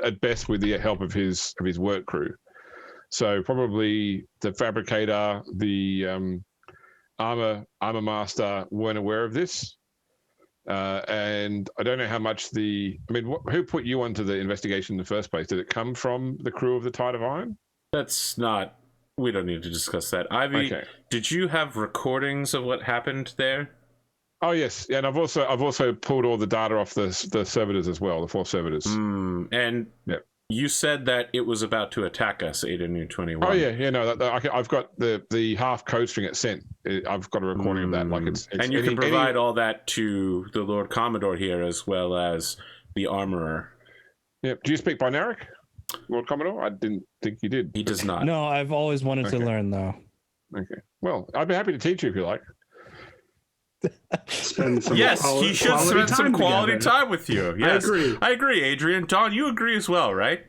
at best with the help of his work crew. So probably the fabricator, the armor master weren't aware of this, and I don't know how much who put you onto the investigation in the first place? Did it come from the crew of the Tide of Iron? We don't need to discuss that. Ivy, Did you have recordings of what happened there? Oh yes, and I've also pulled all the data off the servitors as well, the 4 servitors. And you said that it was about to attack us, Ada New 21. Oh yeah, no, I've got the half code string it sent. I've got a recording of that. Like it's and you can provide all that to the Lord Commodore here as well as the armorer. Yeah. Do you speak Binaric, Lord Commodore? I didn't think you did. He does not. No, I've always wanted to learn though. Okay. Well, I'd be happy to teach you if you like. He should spend some quality time with you. Yes, I agree, Adrian. Don, you agree as well, right?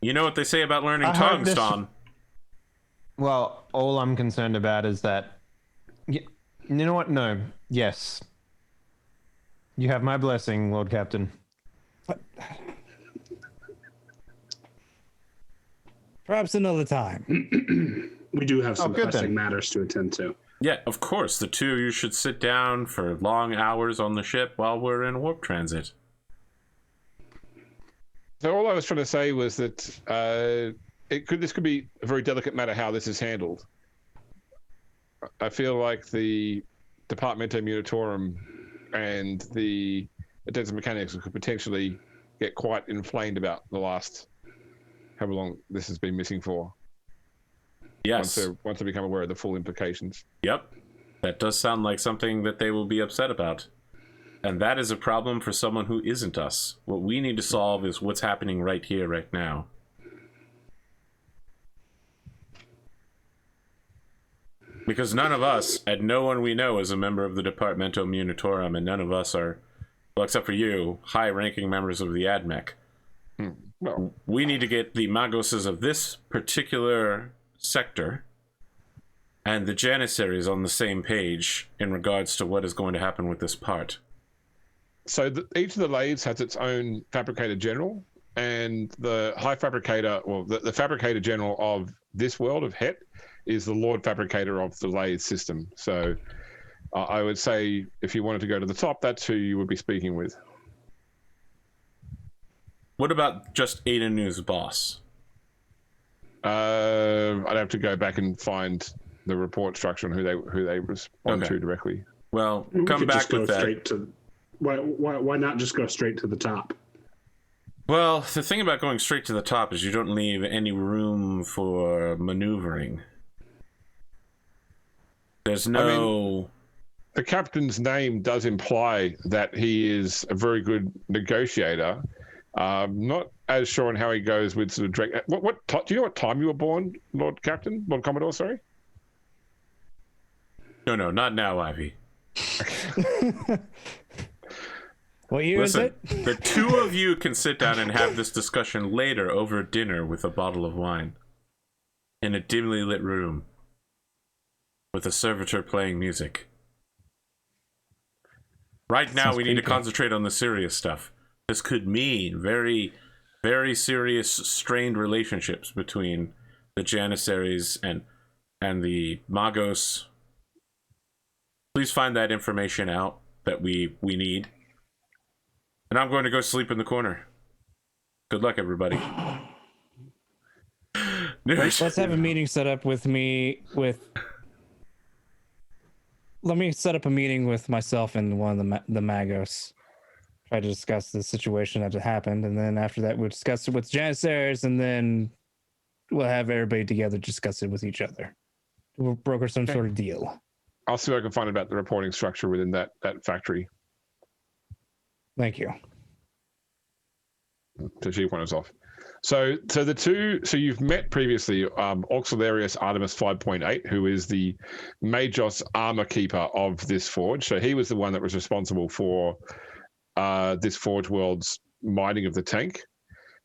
You know what they say about learning tongues, Don. Well, all I'm concerned about is that... You know what? No. Yes. You have my blessing, Lord Captain. Perhaps another time. We do have some pressing matters to attend to. Yeah, of course. The 2 of you should sit down for long hours on the ship while we're in warp transit. So all I was trying to say was that this could be a very delicate matter how this is handled. I feel like the Departamento Munitorum and the Addendum Mechanics could potentially get quite inflamed about the last however long this has been missing for. Yes. Once they become aware of the full implications. Yep. That does sound like something that they will be upset about. And that is a problem for someone who isn't us. What we need to solve is what's happening right here, right now. Because none of us, and no one we know is a member of the Departamento Munitorum, and none of us are, well, except for you, high-ranking members of the AdMech. Well, we need to get the Magoses of this particular sector and the Janissaries on the same page in regards to what is going to happen with this part. So each of the lathes has its own fabricator general, and the high fabricator, well, the fabricator general of this world of Het is the Lord Fabricator of the lathe system. So I would say if you wanted to go to the top, that's who you would be speaking with. What about just Ada New's boss? I'd have to go back and find the report structure on who they respond to directly. Well, come back with that. Why not just go straight to the top? Well, the thing about going straight to the top is you don't leave any room for maneuvering. There's no... the captain's name does imply that he is a very good negotiator. Not as sure on how he goes with sort of direct... do you know what time you were born, Lord Commodore, sorry? No, not now, Ivy. What year is it? The two of you can sit down and have this discussion later over dinner with a bottle of wine. In a dimly lit room. With a servitor playing music. Right now, we need to concentrate on the serious stuff. This could mean very, very serious, strained relationships between the Janissaries and the Magos. Please find that information out that we need. And I'm going to go sleep in the corner. Good luck, everybody. Let's have a meeting set up with me Let me set up a meeting with myself and one of the Magos. Try to discuss the situation that happened, and then after that we'll discuss it with Janissaries, and then we'll have everybody together discuss it with each other. We'll broker some sort of deal. I'll see what I can find about the reporting structure within that factory. Thank you. So she won us off. So you've met previously Auxiliarius Artemis 5.8, who is the Magos armor keeper of this forge. So he was the one that was responsible for this forge world's mining of the tank.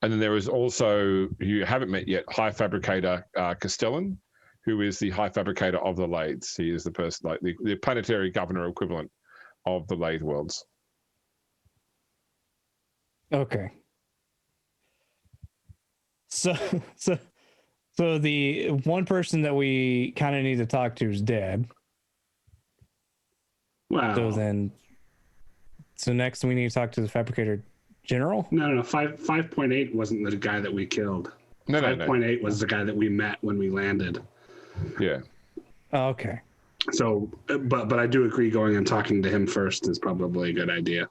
And then there is also, who you haven't met yet, High Fabricator Castellan, who is the High Fabricator of the Lathes. He is the person, like the planetary governor equivalent of the Lathe worlds. Okay. So the one person that we kind of need to talk to is dead. Wow. So next we need to talk to the Fabricator General? No. 5.8 wasn't the guy that we killed. No. 5.8 was the guy that we met when we landed. Yeah. Oh, okay. So, but I do agree going and talking to him first is probably a good idea.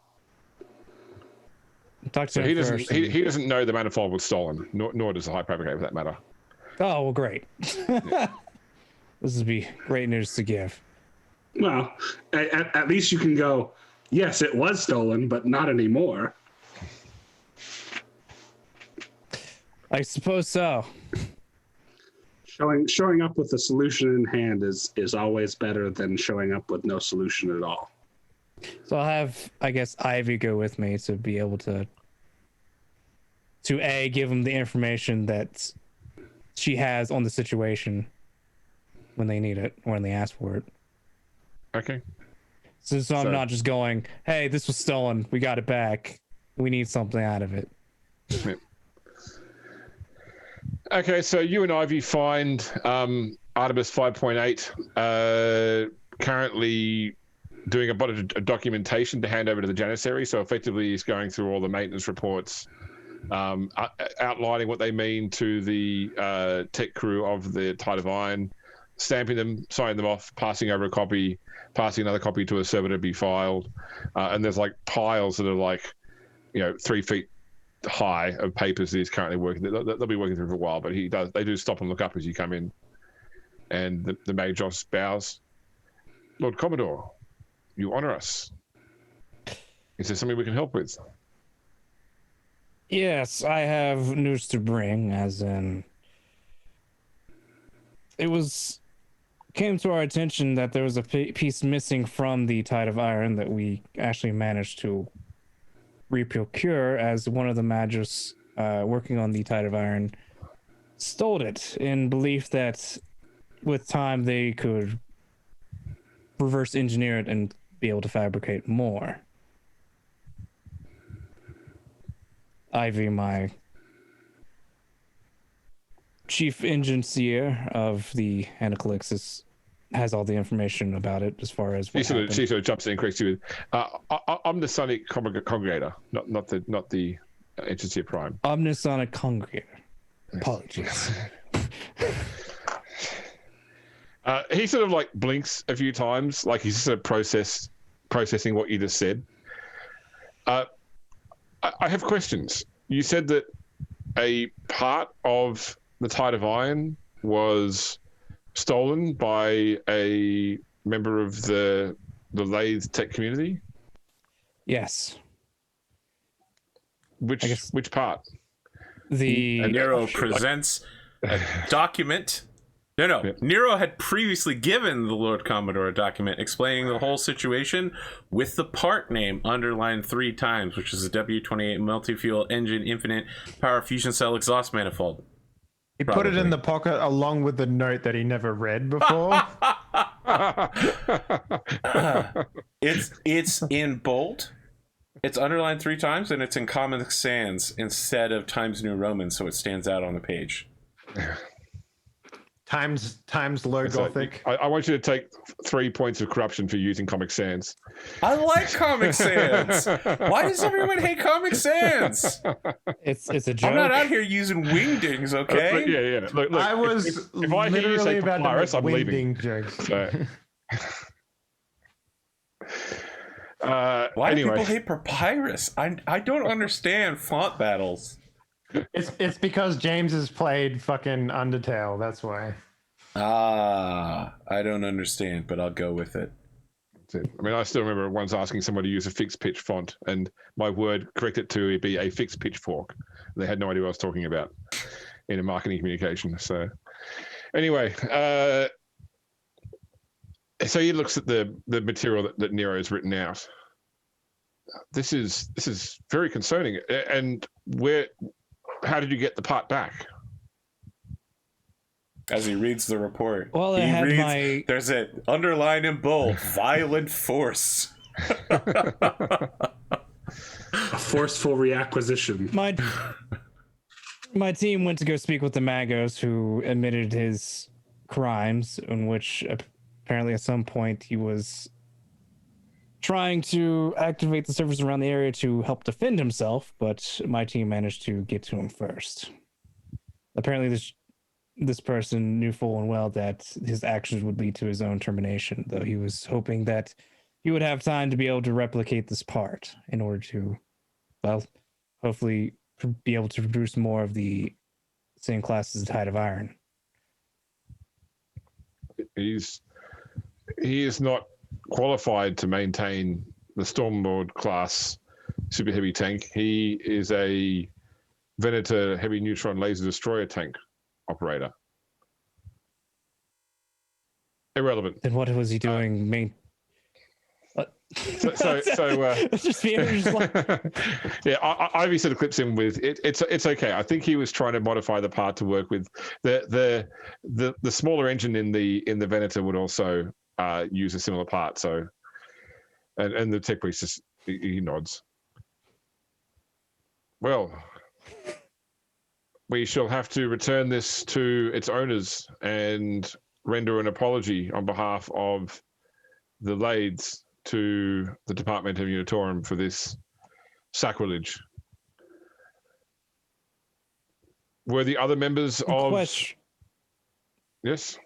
Talk to So him he doesn't. first. He doesn't know the manifold was stolen, nor does the High Fabricator, for that matter. Oh well, great. This would be great news to give. Well, at least you can go, yes, it was stolen, but not anymore. I suppose so. Showing up with a solution in hand is always better than showing up with no solution at all. So I'll have, I guess, Ivy go with me to be able to give them the information that she has on the situation when they need it, or when they ask for it. Okay. So I'm not just going, hey, this was stolen, we got it back, we need something out of it. Yep. Okay, so you and Ivy find Artemis 5.8 currently doing a bunch of documentation to hand over to the Janissary. So effectively he's going through all the maintenance reports, outlining what they mean to the tech crew of the Tide of Iron, stamping them, signing them off, passing over a copy, passing another copy to a server to be filed. And there's like piles that are 3 feet high of papers that he's currently working. They'll be working through for a while, but they do stop and look up as you come in. And the Magos bows. Lord Commodore, you honor us. Is there something we can help with? Yes, I have news to bring, as in came to our attention that there was a piece missing from the Tide of Iron that we actually managed to reprocure, as one of the Magos working on the Tide of Iron stole it in belief that with time they could reverse engineer it and be able to fabricate more. Ivy, my chief engineer of the Hand of Calixis, has all the information about it as far as what she sort of jumps in and corrects you with, Omnisonic Congregator, not the agency of Prime. Omnisonic Congregator. Apologies. He sort of blinks a few times, like he's sort of processing what you just said. I have questions. You said that a part of the Tide of Iron was stolen by a member of the lathe tech community? Yes. Which part? The Nero presents a document. No. Yep. Nero had previously given the Lord Commodore a document explaining the whole situation with the part name underlined 3 times, which is a W28 multi-fuel engine infinite power fusion cell exhaust manifold. He put it in the pocket along with the note that he never read before. It's in bold. It's underlined 3 times, and it's in Comic Sans instead of Times New Roman, so it stands out on the page. Times low Gothic. I want you to take 3 points of corruption for using Comic Sans. I like Comic Sans. Why does everyone hate Comic Sans? it's a joke. I'm not out here using wingdings, okay? Yeah. Look, I was if I hear you say about papyrus, to I'm make leaving. jokes. So. Why do anyway. people hate papyrus? I don't understand font battles. It's because James has played fucking Undertale. That's why. I don't understand, but I'll go with it. I mean, I still remember once asking someone to use a fixed pitch font, and my word corrected to be a fixed pitchfork. They had no idea what I was talking about in a marketing communication. So, anyway, so he looks at the material that Nero has written out. This is very concerning. And how did you get the part back? As he reads the report, well, there's an underline in bold, violent force. A forceful reacquisition. My team went to go speak with the Magos, who admitted his crimes, in which apparently at some point he was trying to activate the servers around the area to help defend himself, but my team managed to get to him first. Apparently this person knew full and well that his actions would lead to his own termination, though he was hoping that he would have time to be able to replicate this part in order to, well, hopefully be able to produce more of the same class as the Tide of Iron. He is not qualified to maintain the Stormlord class super heavy tank. He is a Venator heavy neutron laser destroyer tank operator. Irrelevant. Then what was he doing? Just yeah, Ivy sort of clips in with it. It's okay. I think he was trying to modify the part to work with the smaller engine in the Venator would also use a similar part. So, and the tech priest just he nods. Well, we shall have to return this to its owners and render an apology on behalf of the lathes to the Department of Unitorum for this sacrilege. Were the other members of... Yes?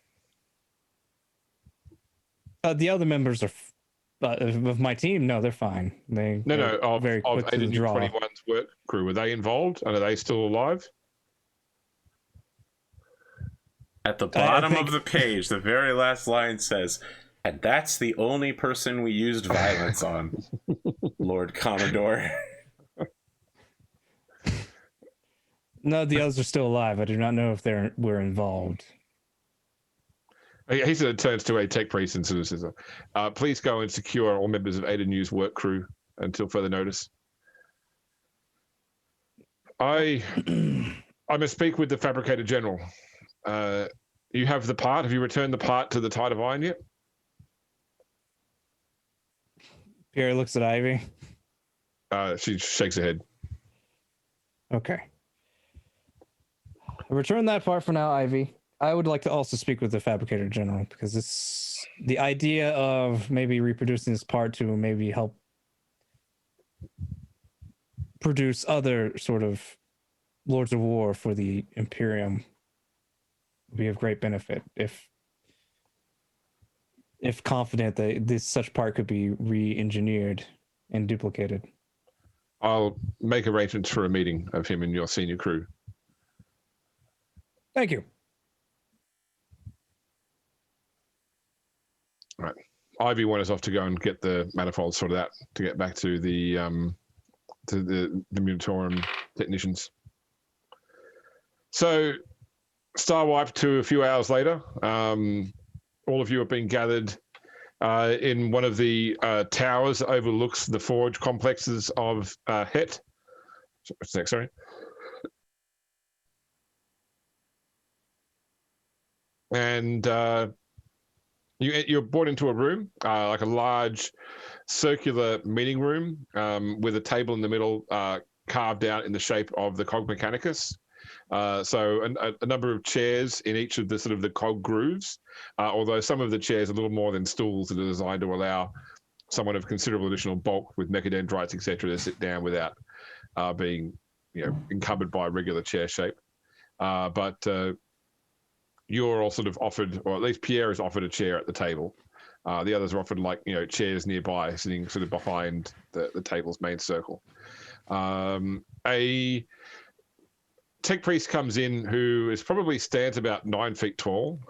The other members of my team, no, they're fine. Of very quick to draw. 21's work crew, were they involved and are they still alive? At the bottom of the page, the very last line says, and that's the only person we used violence on, Lord Commodore. No, the others are still alive. I do not know if we're involved. He sort of turns to a tech priest and sort of says, please go and secure all members of Ada News work crew until further notice. I must speak with the Fabricator General. You have the part. Have you returned the part to the Tide of Iron yet? Pierre looks at Ivy. She shakes her head. Okay. Return that part for now, Ivy. I would like to also speak with the Fabricator General, because the idea of maybe reproducing this part to maybe help produce other sort of Lords of War for the Imperium would be of great benefit if confident that such part could be re-engineered and duplicated. I'll make arrangements for a meeting of him and your senior crew. Thank you. All right. Ivy wanders off to go and get the manifold sorted out to get back to the Munitorum technicians. So, star wipe to a few hours later. All of you have been gathered in one of the towers that overlooks the forge complexes of Het. Sorry. And you're brought into a room, like a large circular meeting room with a table in the middle carved out in the shape of the cog mechanicus. So a number of chairs in each of the sort of the cog grooves, although some of the chairs are little more than stools that are designed to allow someone of considerable additional bulk with mechadendrites, etc., to sit down without being, encumbered by a regular chair shape. But you're all sort of offered, or at least Pierre is offered a chair at the table. The others are offered chairs nearby, sitting sort of behind the table's main circle. A tech priest comes in who stands about 9 feet tall,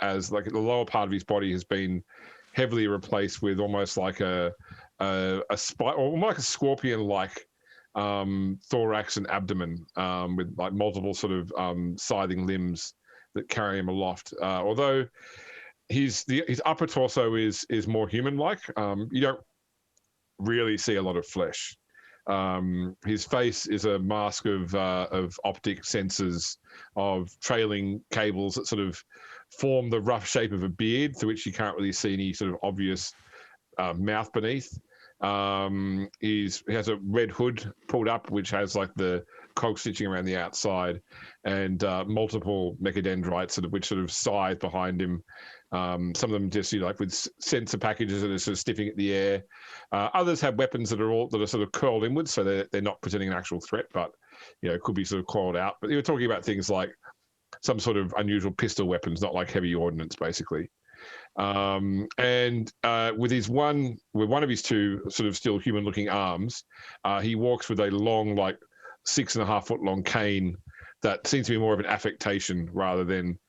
as like the lower part of his body has been heavily replaced with almost like a spike, or more like a scorpion-like thorax and abdomen, with like multiple sort of scything limbs that carry him aloft. Although his upper torso is more human-like, you don't really see a lot of flesh. His face is a mask of optic sensors, of trailing cables that sort of form the rough shape of a beard, through which you can't really see any sort of obvious mouth beneath. He has a red hood pulled up, which has like the cog stitching around the outside, and multiple mechadendrites which sort of scythe behind him. Some of them just with sensor packages that are sort of sniffing at the air. Others have weapons that are sort of curled inwards, so they're not presenting an actual threat, but could be sort of coiled out. But you're talking about things like some sort of unusual pistol weapons, not like heavy ordnance, basically. And with one of his two sort of still human-looking arms, he walks with a long, like 6.5 foot long cane that seems to be more of an affectation rather than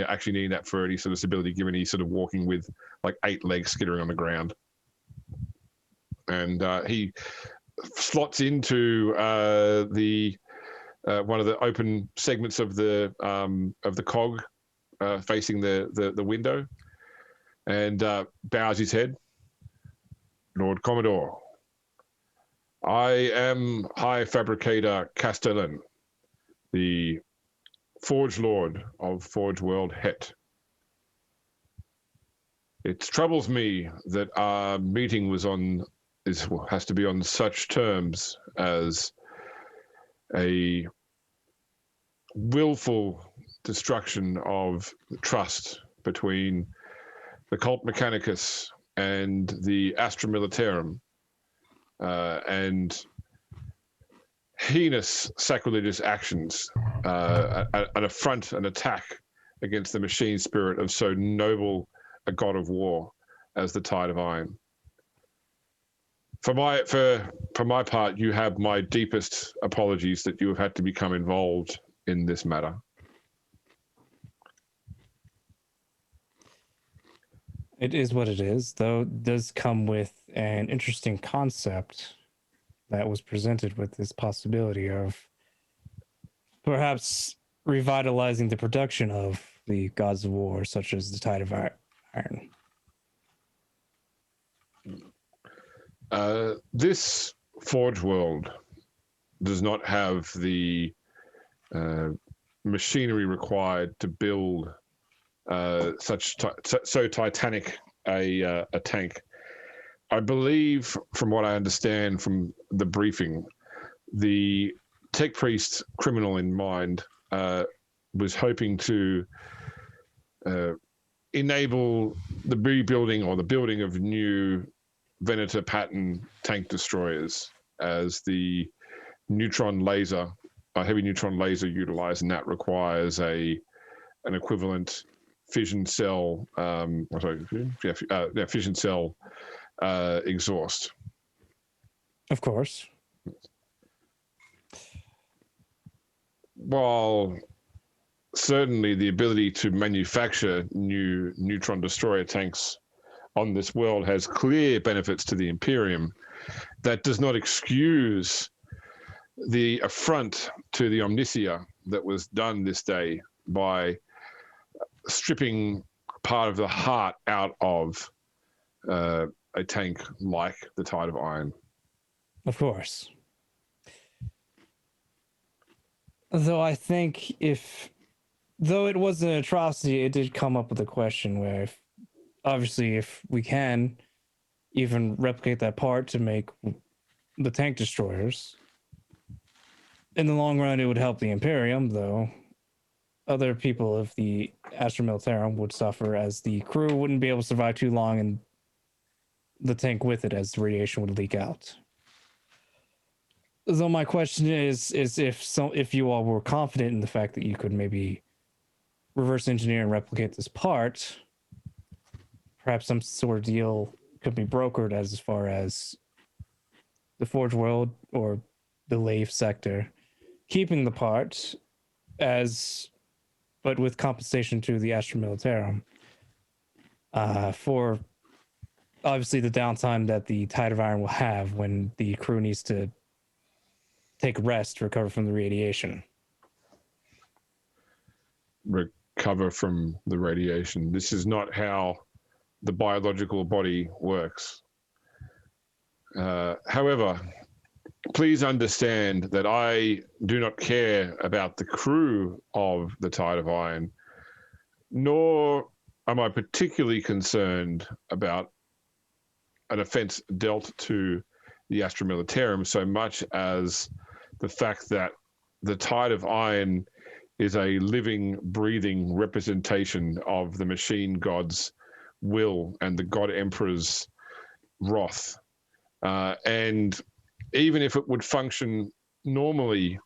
actually needing that for any sort of stability, given he's sort of walking with like 8 legs skittering on the ground. And he slots into the one of the open segments of the cog facing the window, and bows his head. Lord Commodore, I am High Fabricator Castellan, the Forge Lord of Forge World Het. It troubles me that our meeting has to be on such terms as a willful destruction of trust between the Cult Mechanicus and the Astra Militarum, and heinous sacrilegious actions, an affront, an attack against the machine spirit of so noble a god of war as the Tide of Iron. For my part, you have my deepest apologies that you have had to become involved in this matter. It is what it is, though it does come with an interesting concept that was presented with this possibility of perhaps revitalizing the production of the gods of war, such as the Tide of Iron. This Forge world does not have the machinery required to build so titanic a tank. I believe, from what I understand from the briefing, the tech priest criminal in mind was hoping to enable the rebuilding or the building of new Venator pattern tank destroyers, as the neutron laser, a heavy neutron laser utilized, and that requires an equivalent fission cell, fission cell exhaust. Of course. While certainly the ability to manufacture new neutron destroyer tanks on this world has clear benefits to the Imperium, that does not excuse the affront to the Omnisia that was done this day by stripping part of the heart out of a tank like the Tide of Iron. Of course. Though I think though it was an atrocity, it did come up with a question where, obviously, if we can even replicate that part to make the tank destroyers, in the long run, it would help the Imperium, though other people of the Astra-Militarum would suffer, as the crew wouldn't be able to survive too long, and the tank with it, as the radiation would leak out. So my question is if you all were confident in the fact that you could maybe reverse engineer and replicate this part, perhaps some sort of deal could be brokered as far as the Forge World or the Lave sector keeping the part, but with compensation to the Astra-Militarum for obviously the downtime that the Tide of Iron will have when the crew needs to take rest to recover from the radiation. Recover from the radiation. This is not how the biological body works. However, please understand that I do not care about the crew of the Tide of Iron, nor am I particularly concerned about an offense dealt to the Astra-Militarum so much as the fact that the Tide of Iron is a living, breathing representation of the machine god's will and the god emperor's wrath. And even if it would function normally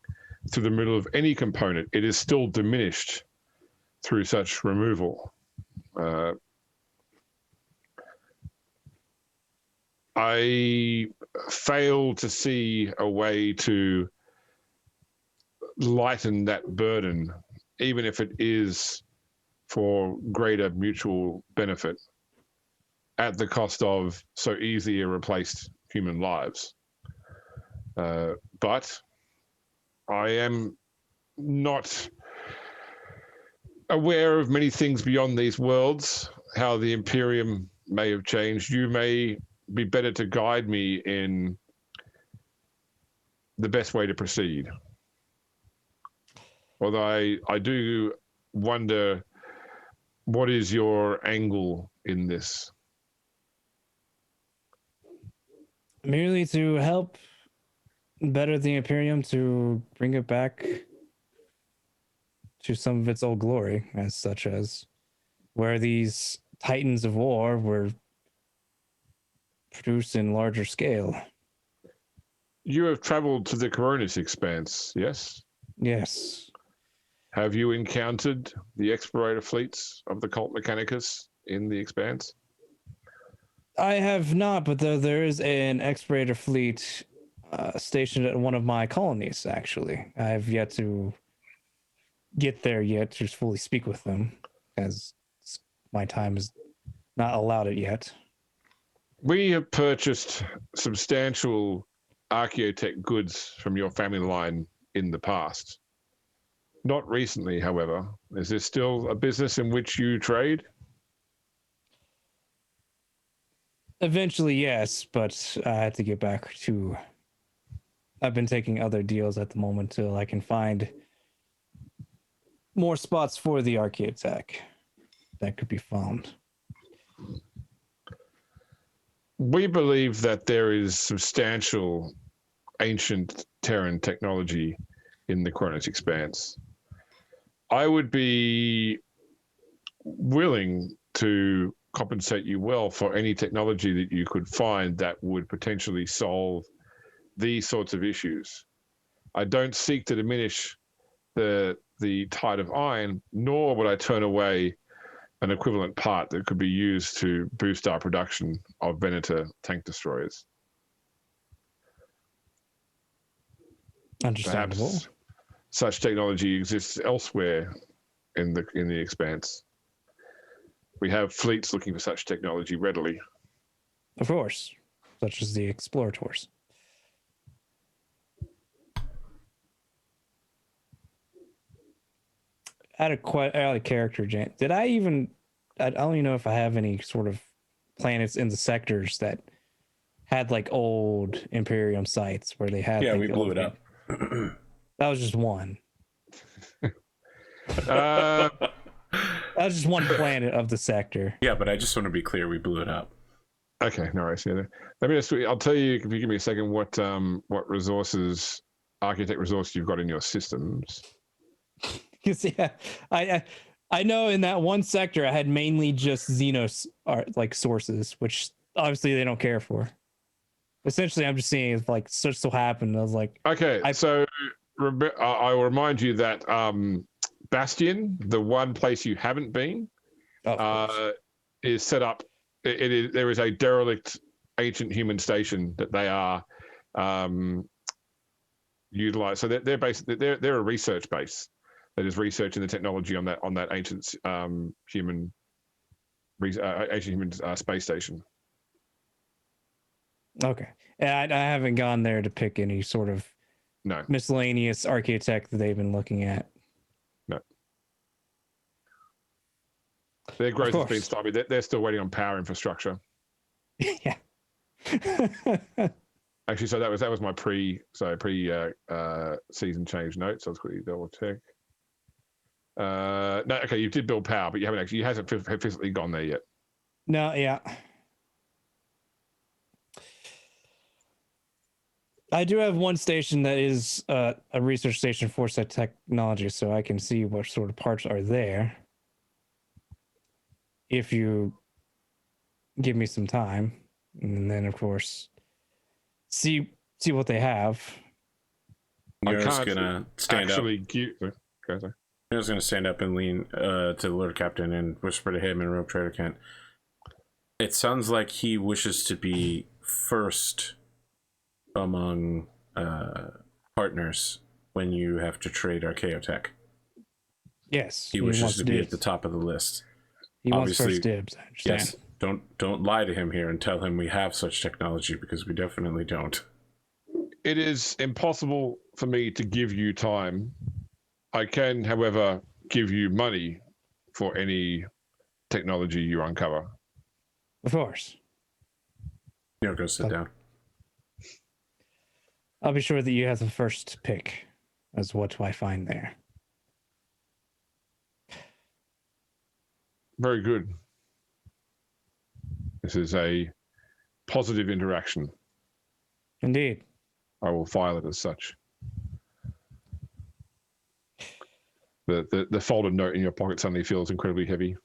through the middle of any component, it is still diminished through such removal. I fail to see a way to lighten that burden, even if it is for greater mutual benefit, at the cost of so easily replaced human lives. But I am not aware of many things beyond these worlds, how the Imperium may have changed. You may be better to guide me in the best way to proceed. Although I do wonder, what is your angle in this? Merely to help better the Imperium, to bring it back to some of its old glory, as such as where these titans of war were produced in larger scale. You have traveled to the Koronus Expanse, yes? Yes. Have you encountered the explorator fleets of the Cult Mechanicus in the Expanse? I have not, but there is an explorator fleet stationed at one of my colonies, actually. I have yet to get there yet to fully speak with them, as my time has not allowed it yet. We have purchased substantial archaeotech goods from your family line in the past. Not recently, however. Is there still a business in which you trade? Eventually, yes, but I had to get back to... I've been taking other deals at the moment till I can find more spots for the archaeotech that could be found. We believe that there is substantial ancient Terran technology in the Koronus Expanse. I would be willing to compensate you well for any technology that you could find that would potentially solve these sorts of issues. I don't seek to diminish the Tide of Iron, nor would I turn away an equivalent part that could be used to boost our production of Venator tank destroyers. Understandable. Perhaps such technology exists elsewhere in the Expanse. We have fleets looking for such technology readily. Of course, such as the explorators. Out of character, Jan. Did I even? I don't even know if I have any sort of planets in the sectors that had like old Imperium sites where they had. Yeah, like, we blew it up. That was just one. Uh, That was just one planet of the sector. Yeah, but I just want to be clear, we blew it up. okay, no worries. Yeah, let me just. I'll tell you if you give me a second what resources, architect resources you've got in your systems. Because yeah, I know in that one sector I had mainly just Xenos like sources, which obviously they don't care for. Essentially, I'm just seeing if like such so happened. I was like, Okay, so I will remind you that Bastion, the one place you haven't been, is set up. There is a derelict ancient human station that they are utilize. So they're a research base that is researching the technology on that ancient human space station. Okay, and I haven't gone there to pick any sort of miscellaneous architect that they've been looking at. No, their growth has been stymied. They're still waiting on power infrastructure. Yeah. Actually, so that was my pre season change notes. So let's quickly double check. No, okay, you did build power, but you hasn't physically gone there yet. No, yeah. I do have one station that is a research station for such technology, so I can see what sort of parts are there. If you give me some time, and then of course see what they have. Nero's gonna stand up. Okay, Nero's gonna stand up and lean to the Lord Captain and whisper to him and Rope Trader Kent. It sounds like he wishes to be first among partners when you have to trade Archaeotech. Yes, he wishes to be at the top of the list. He wants first dibs. I understand. Yes, don't lie to him here and tell him we have such technology, because we definitely don't. It is impossible for me to give you time. I can, however, give you money for any technology you uncover. Of course. Nero, go sit down. I'll be sure that you have the first pick as what do I find there. Very good. This is a positive interaction. Indeed. I will file it as such. The folded note in your pocket suddenly feels incredibly heavy.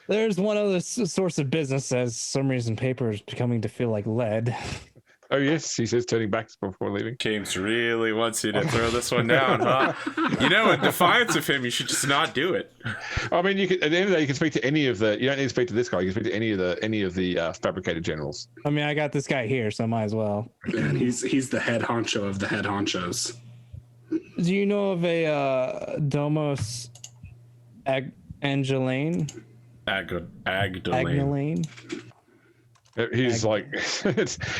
There's one other source of business, as some reason paper is becoming to feel like lead. Oh yes, he says, turning back before leaving. James really wants you to throw this one down, huh? You know, in defiance of him, you should just not do it. I mean, you can, at the end of the day, you can speak to any of the. You don't need to speak to this guy. You can speak to any of the fabricated generals. I mean, I got this guy here, so I might as well. Yeah, he's the head honcho of the head honchos. Do you know of a Domos Agdalane? Agdalane. He's like,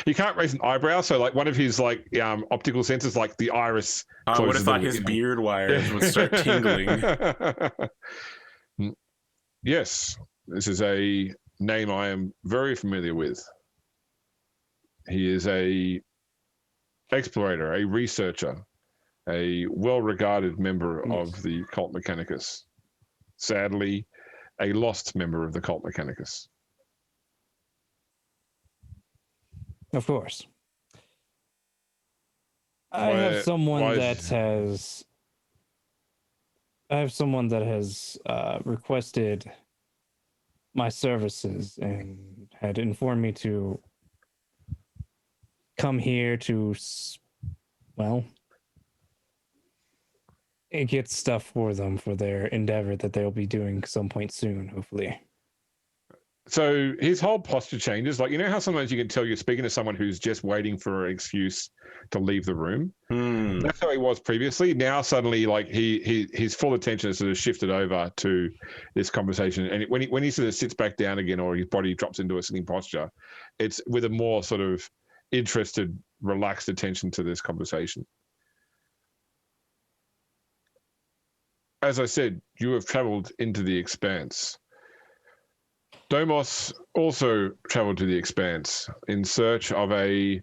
he can't raise an eyebrow, so like one of his like optical sensors, like the iris. I would have thought his beard wires would start tingling. Yes, this is a name I am very familiar with. He is a explorator, a researcher, a well-regarded member of the Cult Mechanicus. Sadly, a lost member of the Cult Mechanicus. Of course. I have someone that has requested my services and had informed me to come here to, well, get stuff for them for their endeavor that they'll be doing some point soon, hopefully. So his whole posture changes. Like, you know how sometimes you can tell you're speaking to someone who's just waiting for an excuse to leave the room? That's how he was previously. Now suddenly, like, his full attention is sort of shifted over to this conversation. And when he sort of sits back down again, or his body drops into a sitting posture, it's with a more sort of interested, relaxed attention to this conversation. As I said, you have traveled into the Expanse. Domos also traveled to the Expanse in search of a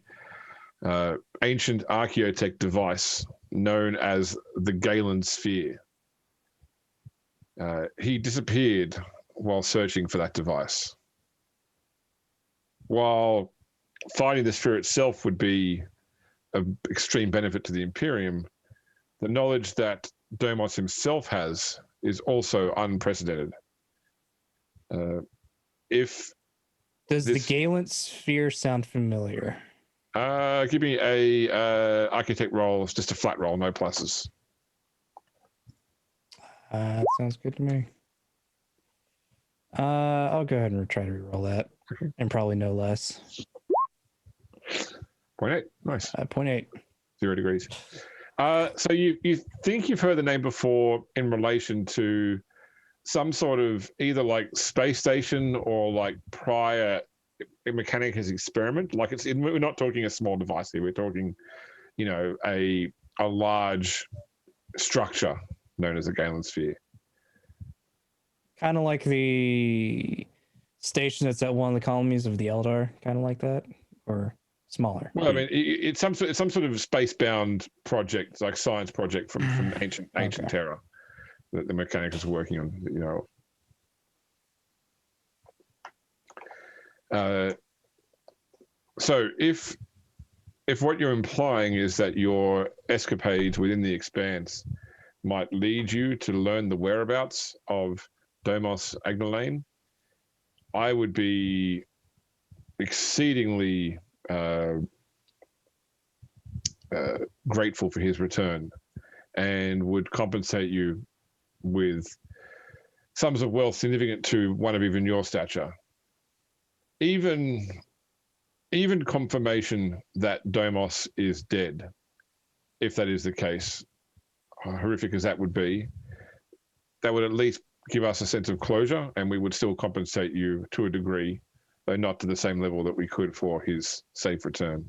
ancient archaeotech device known as the Galen Sphere. He disappeared while searching for that device. While finding the sphere itself would be of extreme benefit to the Imperium, the knowledge that Domos himself has is also unprecedented. Does the Galen Sphere sound familiar? Give me a architect roll. It's just a flat roll, no pluses. That sounds good to me. I'll go ahead and try to reroll that, and probably no less. 0.8, nice. 0.8. 0 degrees. So you think you've heard the name before in relation to some sort of either like space station or like prior Mechanicus experiment. Like we're not talking a small device here. We're talking, you know, a large structure known as the Galen Sphere. Kind of like the station that's at one of the colonies of the Eldar, kind of like that, or smaller. Well, I mean, it's some sort of space-bound project, like science project from ancient Terra that the Mechanicus are working on. You know, so if what you're implying is that your escapades within the Expanse might lead you to learn the whereabouts of Domos Agnolain, I would be exceedingly grateful for his return, and would compensate you with sums of wealth significant to one of even your stature. Even confirmation that Domos is dead, if that is the case, horrific as that would be, that would at least give us a sense of closure, and we would still compensate you to a degree, though not to the same level that we could for his safe return.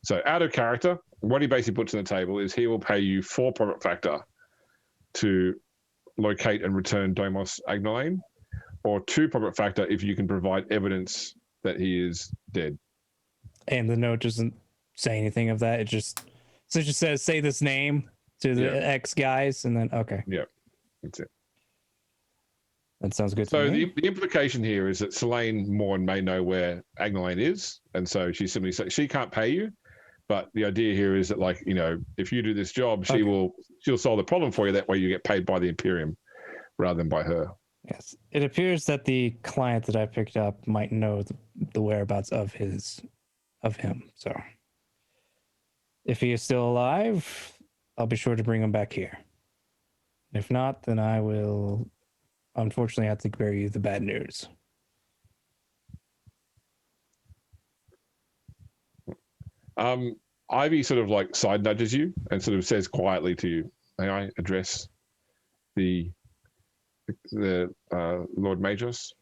So out of character, what he basically puts on the table is he will pay you 4 profit factor to locate and return Domos Agnolain, or 2 profit factor if you can provide evidence that he is dead. And the note doesn't say anything of that. It just says, say this name to the X guys, and then okay. Yeah, that's it. That sounds good. So to me. the implication here is that Selene Morn may know where Agnolain is, and so she simply says she can't pay you, but the idea here is that, like, you know, if you do this job, she'll solve the problem for you. That way, you get paid by the Imperium rather than by her. Yes, it appears that the client that I picked up might know the whereabouts of him. So, if he is still alive, I'll be sure to bring him back here. If not, then I will unfortunately have to bear you the bad news. Ivy sort of like side nudges you and sort of says quietly to you, "May I address the Lord Magos?"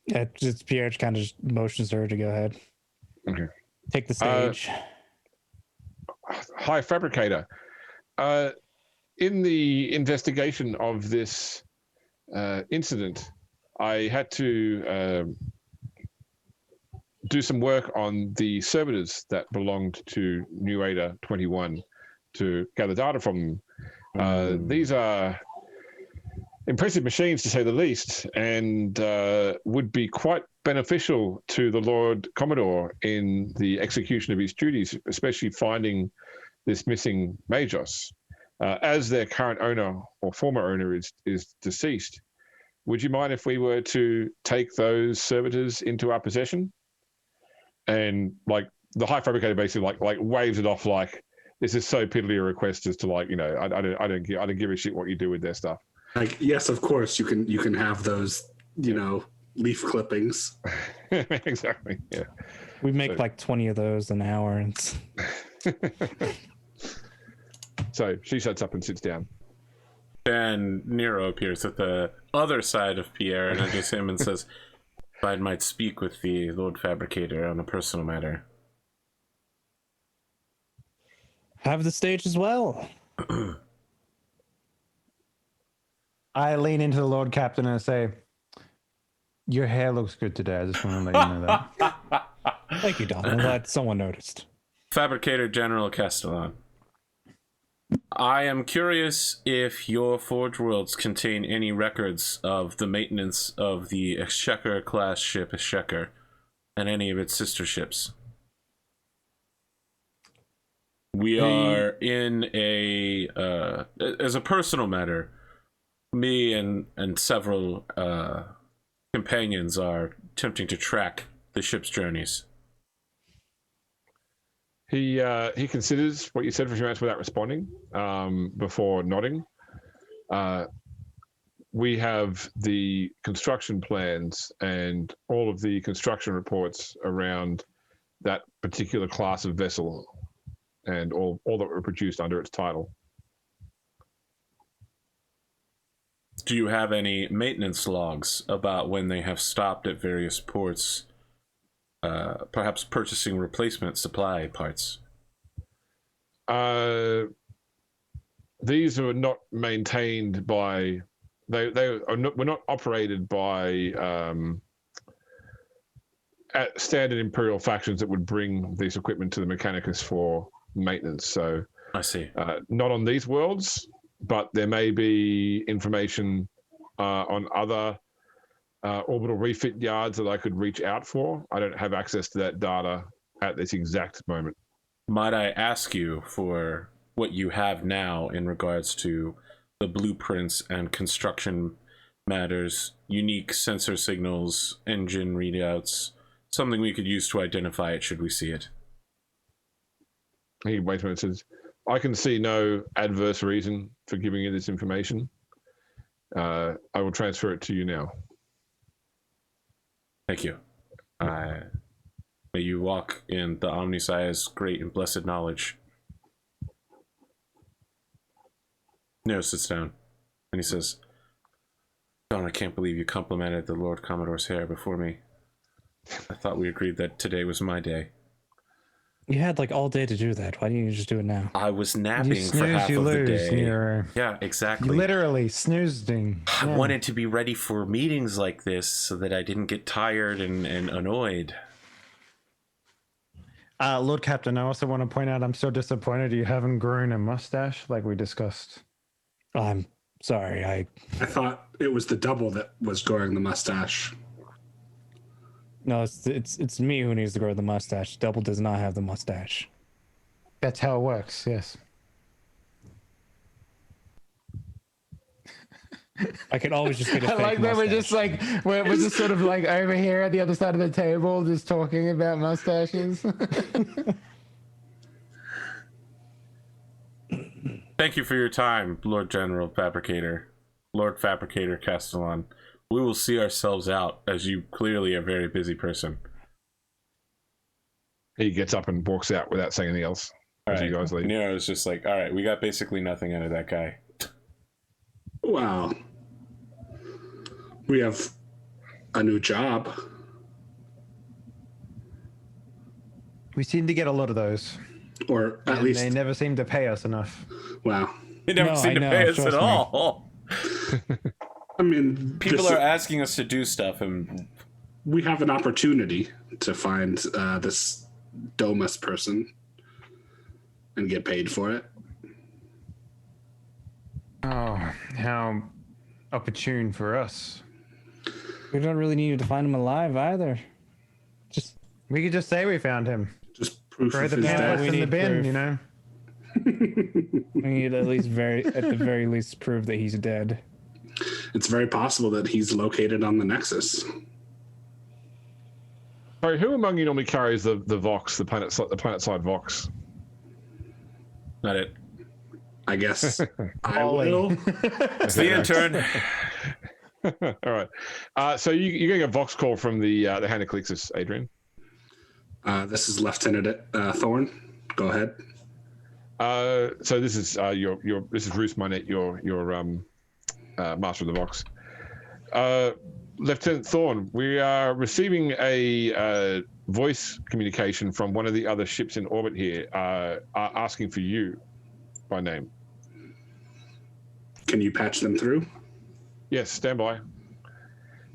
Yeah, just Pierre kind of just motions her to go ahead. Okay. Take the stage. Hi, Fabricator. In the investigation of this incident, I had to do some work on the servitors that belonged to New Ada 21 to gather data from them. These are impressive machines, to say the least, and would be quite beneficial to the Lord Commodore in the execution of his duties, especially finding this missing Magos. As their current owner or former owner is deceased, would you mind if we were to take those servitors into our possession? And like the High Fabricator basically like waves it off like this is so piddly a request as to, like, you know, I don't give a shit what you do with their stuff. Like, yes, of course you can have those leaf clippings. Exactly. Yeah. We make like 20 of those an hour. And So she shuts up and sits down. And Nero appears at the other side of Pierre and enters him and says, "If I might speak with the Lord Fabricator on a personal matter." have the stage as well. I lean into the Lord Captain and I say, "Your hair looks good today. I just want to let you know that." Thank you, Don. I'm glad someone noticed. Fabricator General Castellan, I am curious if your Forge Worlds contain any records of the maintenance of the Exchequer class ship Exchequer and any of its sister ships. We are in a, as a personal matter, me and several companions are attempting to track the ship's journeys. He considers what you said for a few minutes without responding, before nodding. We have the construction plans and all of the construction reports around that particular class of vessel and all that were produced under its title. Do you have any maintenance logs about when they have stopped at various ports, perhaps purchasing replacement supply parts? These are not maintained by... were not operated by at standard Imperial factions that would bring this equipment to the Mechanicus for maintenance. So I see. Not on these worlds, but there may be information on other orbital refit yards that I could reach out for. I don't have access to that data at this exact moment. Might I ask you for what you have now in regards to the blueprints and construction matters, unique sensor signals, engine readouts, something we could use to identify it should we see it? He waits a minute and says, "I can see no adverse reason for giving you this information. I will transfer it to you now." Thank you. May you walk in the Omnissiah's great and blessed knowledge. Nero sits down and he says, "Don, I can't believe you complimented the Lord Commodore's hair before me. I thought we agreed that today was my day." You had like all day to do that. Why didn't you just do it now? I was napping You for snooze, half you of the lose, day. Nero. Yeah, exactly. You literally snoozing. I Yeah. wanted to be ready for meetings like this so that I didn't get tired and annoyed. Lord Captain, I also want to point out I'm so disappointed you haven't grown a mustache like we discussed. I'm sorry. I thought it was the double that was growing the mustache. No, it's me who needs to grow the mustache. Double does not have the mustache. That's how it works, yes. I can always just get a I fake like that we're mustache. just like we're just sort of like over here at the other side of the table just talking about mustaches. Thank you for your time, Lord General Fabricator, Lord Fabricator Castellan. We will see ourselves out, as you clearly are a very busy person. He gets up and walks out without saying anything else. As you guys leave. Nero is just like, all right, we got basically nothing out of that guy. Wow. We have a new job. We seem to get a lot of those. Or at And least, they never seem to pay us enough. wow. They never No, seem I to know, pay us trust at me. all. I mean, People are asking us to do stuff, and we have an opportunity to find this Domus person and get paid for it. Oh, how opportune for us. We don't really need to find him alive either. Just We could just say we found him. Just proof Throw of the his pamphlets death. we in the need bin, proof. you know? we need at the very least prove that he's dead. It's very possible that he's located on the Nexus. Sorry, who among you normally carries the Vox, the planet side Vox? not it. I guess I Ollie. will. It's the intern. All right. So you're getting a vox call from the Hand of Calixis, Adrian. This is Lieutenant Thorn. Go ahead. So this is this is Roos Minette, your master of the vox. Lieutenant Thorn, we are receiving a voice communication from one of the other ships in orbit here, asking for you by name. Can you patch them through? Yes, stand by.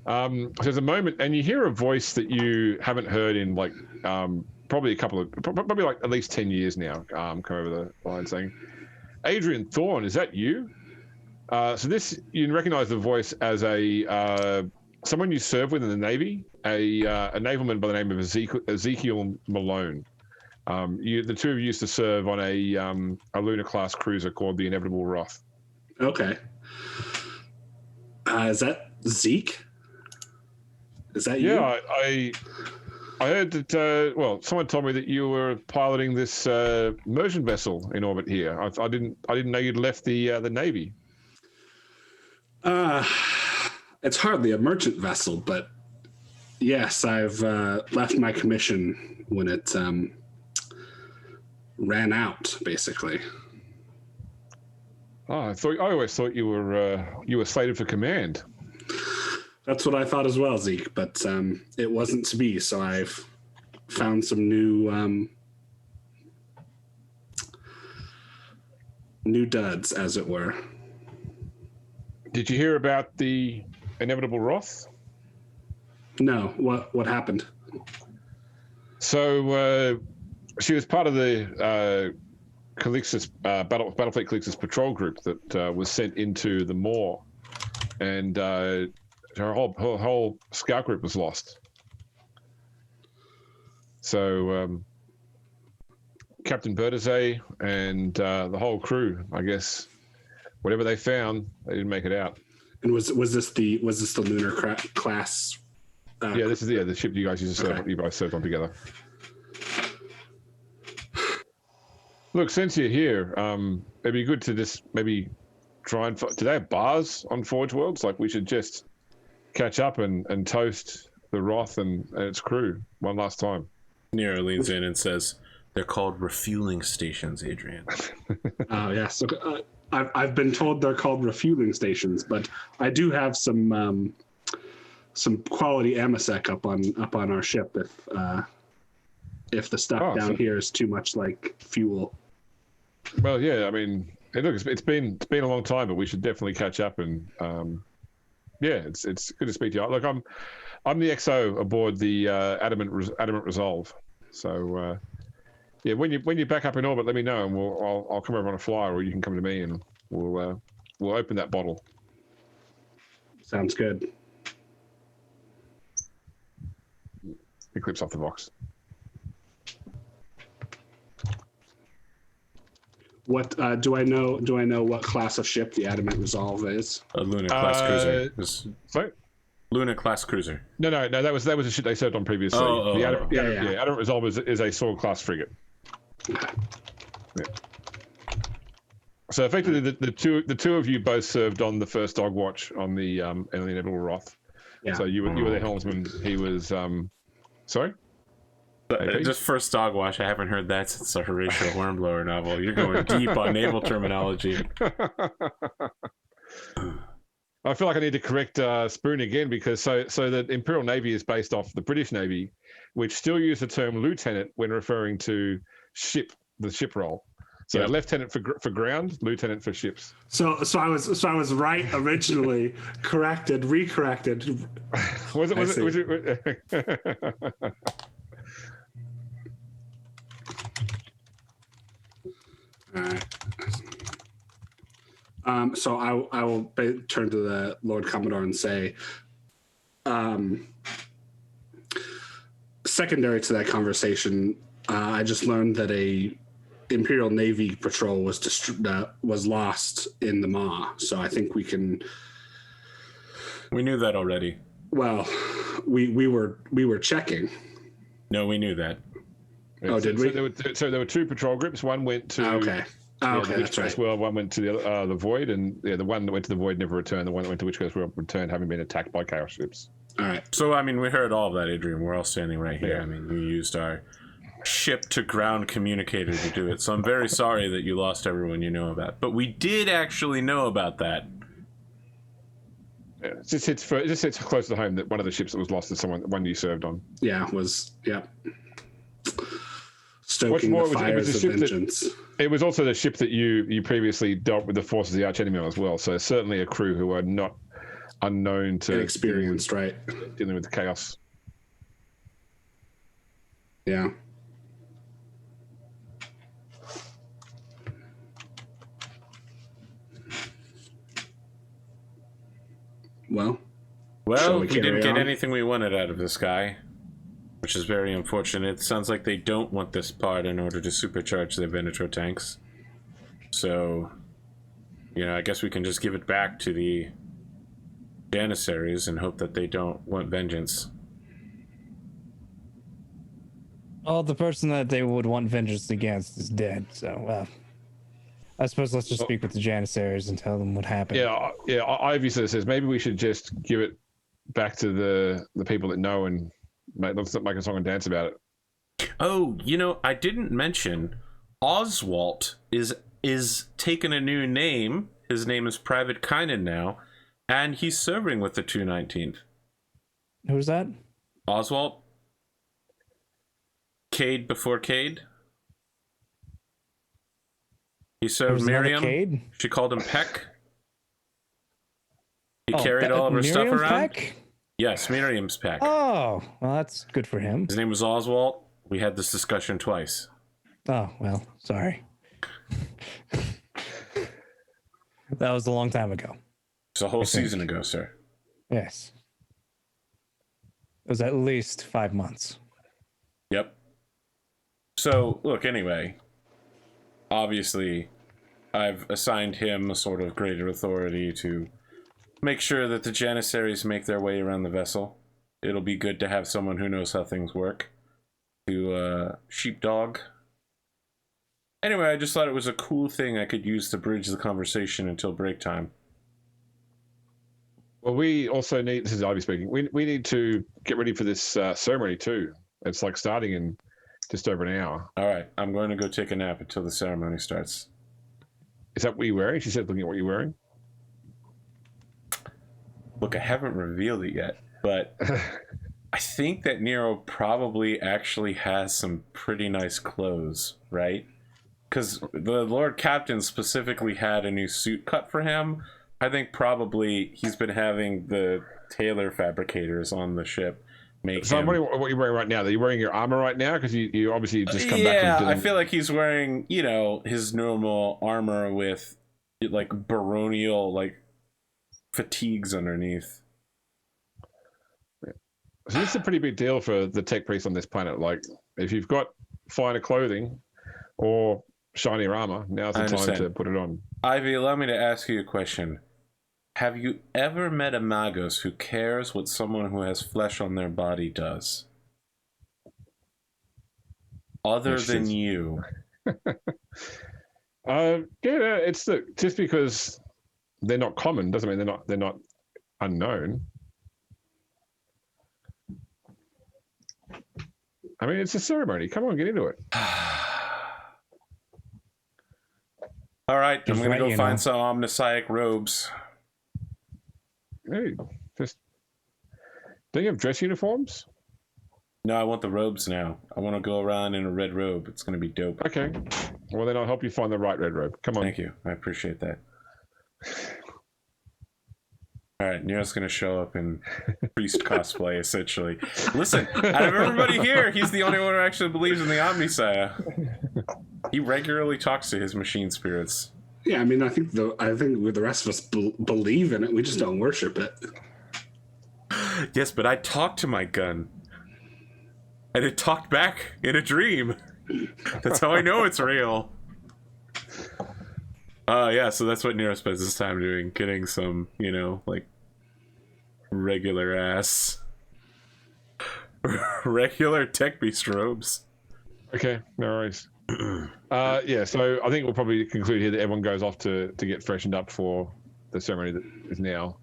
So there's a moment, and you hear a voice that you haven't heard in like probably like at least 10 years now. Come over the line saying, "Adrian Thorn, is that you?" So this, you recognize the voice as a someone you served with in the Navy, a navalman by the name of Ezekiel Malone. The two of you used to serve on a lunar class cruiser called the Inevitable Wrath. Okay. Is that Zeke? Is that you? Yeah, I heard that. Well, someone told me that you were piloting this immersion vessel in orbit here. I didn't know you'd left the Navy. It's hardly a merchant vessel, but yes, I've left my commission when it ran out, basically. Oh, I always thought you were slated for command. That's what I thought as well, Zeke, but it wasn't to be, so I've found some new duds, as it were. Did you hear about the Inevitable Wrath? No, what happened? So she was part of the Calixis Battlefleet Calixis patrol group that was sent into the Maw, and her whole scout group was lost. So Captain Bertazet and the whole crew, I guess, whatever they found, they didn't make it out. And was this the lunar class? Yeah, this is the ship you guys used to serve. Okay. You guys served on together. Look, since you're here, it'd be good to just maybe try and... Do they have bars on Forge Worlds? Like, we should just catch up and toast the Wrath and its crew one last time. Nero leans in and says, "They're called refueling stations, Adrian." Oh, yes. I've been told they're called refueling stations, but I do have some quality amasec up on our ship if the stuff down here is too much like fuel. Well, yeah, I mean, look, it's been a long time, but we should definitely catch up. And yeah, it's good to speak to you. Look, I'm the XO aboard the Adamant Resolve. So yeah, when you're back up in orbit, let me know, and I'll come over on a flyer, or you can come to me, and we'll open that bottle. Sounds good. He clips off the box. What do I know? Do I know what class of ship the Adamant Resolve is? A Luna class cruiser. Sorry? Luna class cruiser. No. That was a ship they served on previously. Adamant Resolve is a Sword class frigate. Okay. Yeah. So effectively, the two of you both served on the first Dog Watch on the Inevitable Wrath. Yeah. So you were the helmsman. He was. Sorry. Just first Dog Watch. I haven't heard that since the Horatio Hornblower novel. You're going deep on naval terminology. I feel like I need to correct Spoon again, because so the Imperial Navy is based off the British Navy, which still use the term lieutenant when referring to the ship role. So yep. Lieutenant for ground, lieutenant for ships. So I was right originally, recorrected. Was it? All right. So I will turn to the Lord Commodore and say, secondary to that conversation, I just learned that a Imperial Navy patrol was lost in the Maw. So I think we can. We knew that already. Well, we were checking. No, we knew that. Oh, did we? So there were two patrol groups. One went to Oh, Yeah, okay, the Witch that's Coast right. World one went to the Void, and the one that went to the Void never returned. The one that went to Witch Coast World returned, having been attacked by Chaos ships. All right. So, I mean, we heard all of that, Adrian. We're all standing right here. Yeah. I mean, you used our ship-to-ground communicator to do it. So I'm very sorry that you lost everyone you know about. But we did actually know about that. Yeah, it just hits close to home that one of the ships that was lost is one you served on. Yeah, stoking What's more, the fires a of ship vengeance. It was also the ship that you previously dealt with the forces of the archenemy on as well. So certainly a crew who are not unknown to Inexperienced, right? dealing with the chaos. Yeah. Well, Well, we carry didn't get on? anything we wanted out of this guy, which is very unfortunate. It sounds like they don't want this part in order to supercharge their Venator tanks. So, I guess we can just give it back to the Janissaries and hope that they don't want vengeance. Well, the person that they would want vengeance against is dead, so I suppose let's just speak with the Janissaries and tell them what happened. Yeah. Ivy says maybe we should just give it back to the people that know and let's make a song and dance about it. Oh, I didn't mention Oswald is taking a new name. His name is Private Kynan now, and he's serving with the 219th. Who's that? Oswald? Cade before Cade? He served Miriam. Cade? She called him Peck. He Oh, carried all of her stuff Miriam's around. Peck? Yes, Miriam's Peck. Oh, well, that's good for him. His name was Oswald. We had this discussion twice. Oh, well, sorry. That was a long time ago. It's a whole season ago, sir. Yes. It was at least 5 months. Yep. So, look, anyway, obviously, I've assigned him a sort of greater authority to make sure that the Janissaries make their way around the vessel. It'll be good to have someone who knows how things work to sheepdog. Anyway, I just thought it was a cool thing I could use to bridge the conversation until break time. Well, we also need, this is Ivy speaking, we need to get ready for this ceremony too. It's like starting in just over an hour. All right, I'm going to go take a nap until the ceremony starts. Is that what you're wearing? She said looking at what you're wearing. Look, I haven't revealed it yet, but I think that Nero probably actually has some pretty nice clothes, right? Because the Lord Captain specifically had a new suit cut for him. I think probably he's been having the tailor fabricators on the ship make So him... I'm wondering what you're wearing right now. Are you wearing your armor right now? Because you obviously just come back Yeah, from I feel like he's wearing, his normal armor with, like, baronial, like, fatigues underneath. So this is a pretty big deal for the tech priests on this planet. Like, if you've got finer clothing or shinier armor, now's the time to put it on. Ivy, allow me to ask you a question. Have you ever met a Magos who cares what someone who has flesh on their body does? Other than you. It's just because they're not common doesn't mean they're not unknown. I mean, it's a ceremony. Come on, get into it. All right, I'm Just going to let go find some omniscience robes. Hey, don't you have dress uniforms? No, I want the robes now. I want to go around in a red robe. It's going to be dope. Okay. Well, then I'll help you find the right red robe. Come on. Thank you. I appreciate that. All right, Nero's going to show up in priest cosplay, essentially. Listen, out of everybody here, he's the only one who actually believes in the Omniscience. He regularly talks to his machine spirits. Yeah, I mean, I think the rest of us believe in it. We just don't worship it. Yes, but I talked to my gun. And it talked back in a dream. That's how I know it's real. Yeah, so that's what Nero spends his time doing. Getting some, like, regular ass. regular tech beast robes. Okay, no worries. Yeah, so I think we'll probably conclude here that everyone goes off to get freshened up for the ceremony that is now.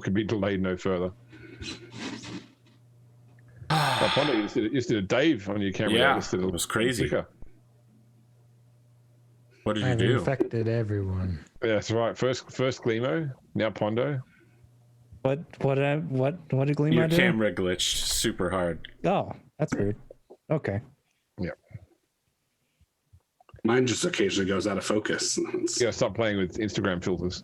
Can be delayed no further. Pondo, you just did a Dave on your camera. Yeah, it was crazy. What did you I've do? infected everyone. Yeah, that's right. First Glimo, now Pondo. What did Gleam Your do? camera glitched super hard. Oh, that's weird. Okay. Yeah. Mine just occasionally goes out of focus. Yeah, stop playing with Instagram filters.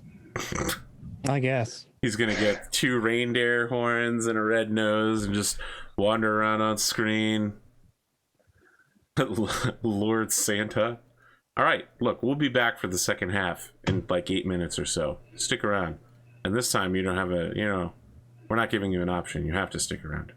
I guess. He's gonna get 2 reindeer horns and a red nose and just wander around on screen. Lord Santa. All right, look, we'll be back for the second half in like 8 minutes or so. Stick around. And this time you don't have we're not giving you an option. You have to stick around.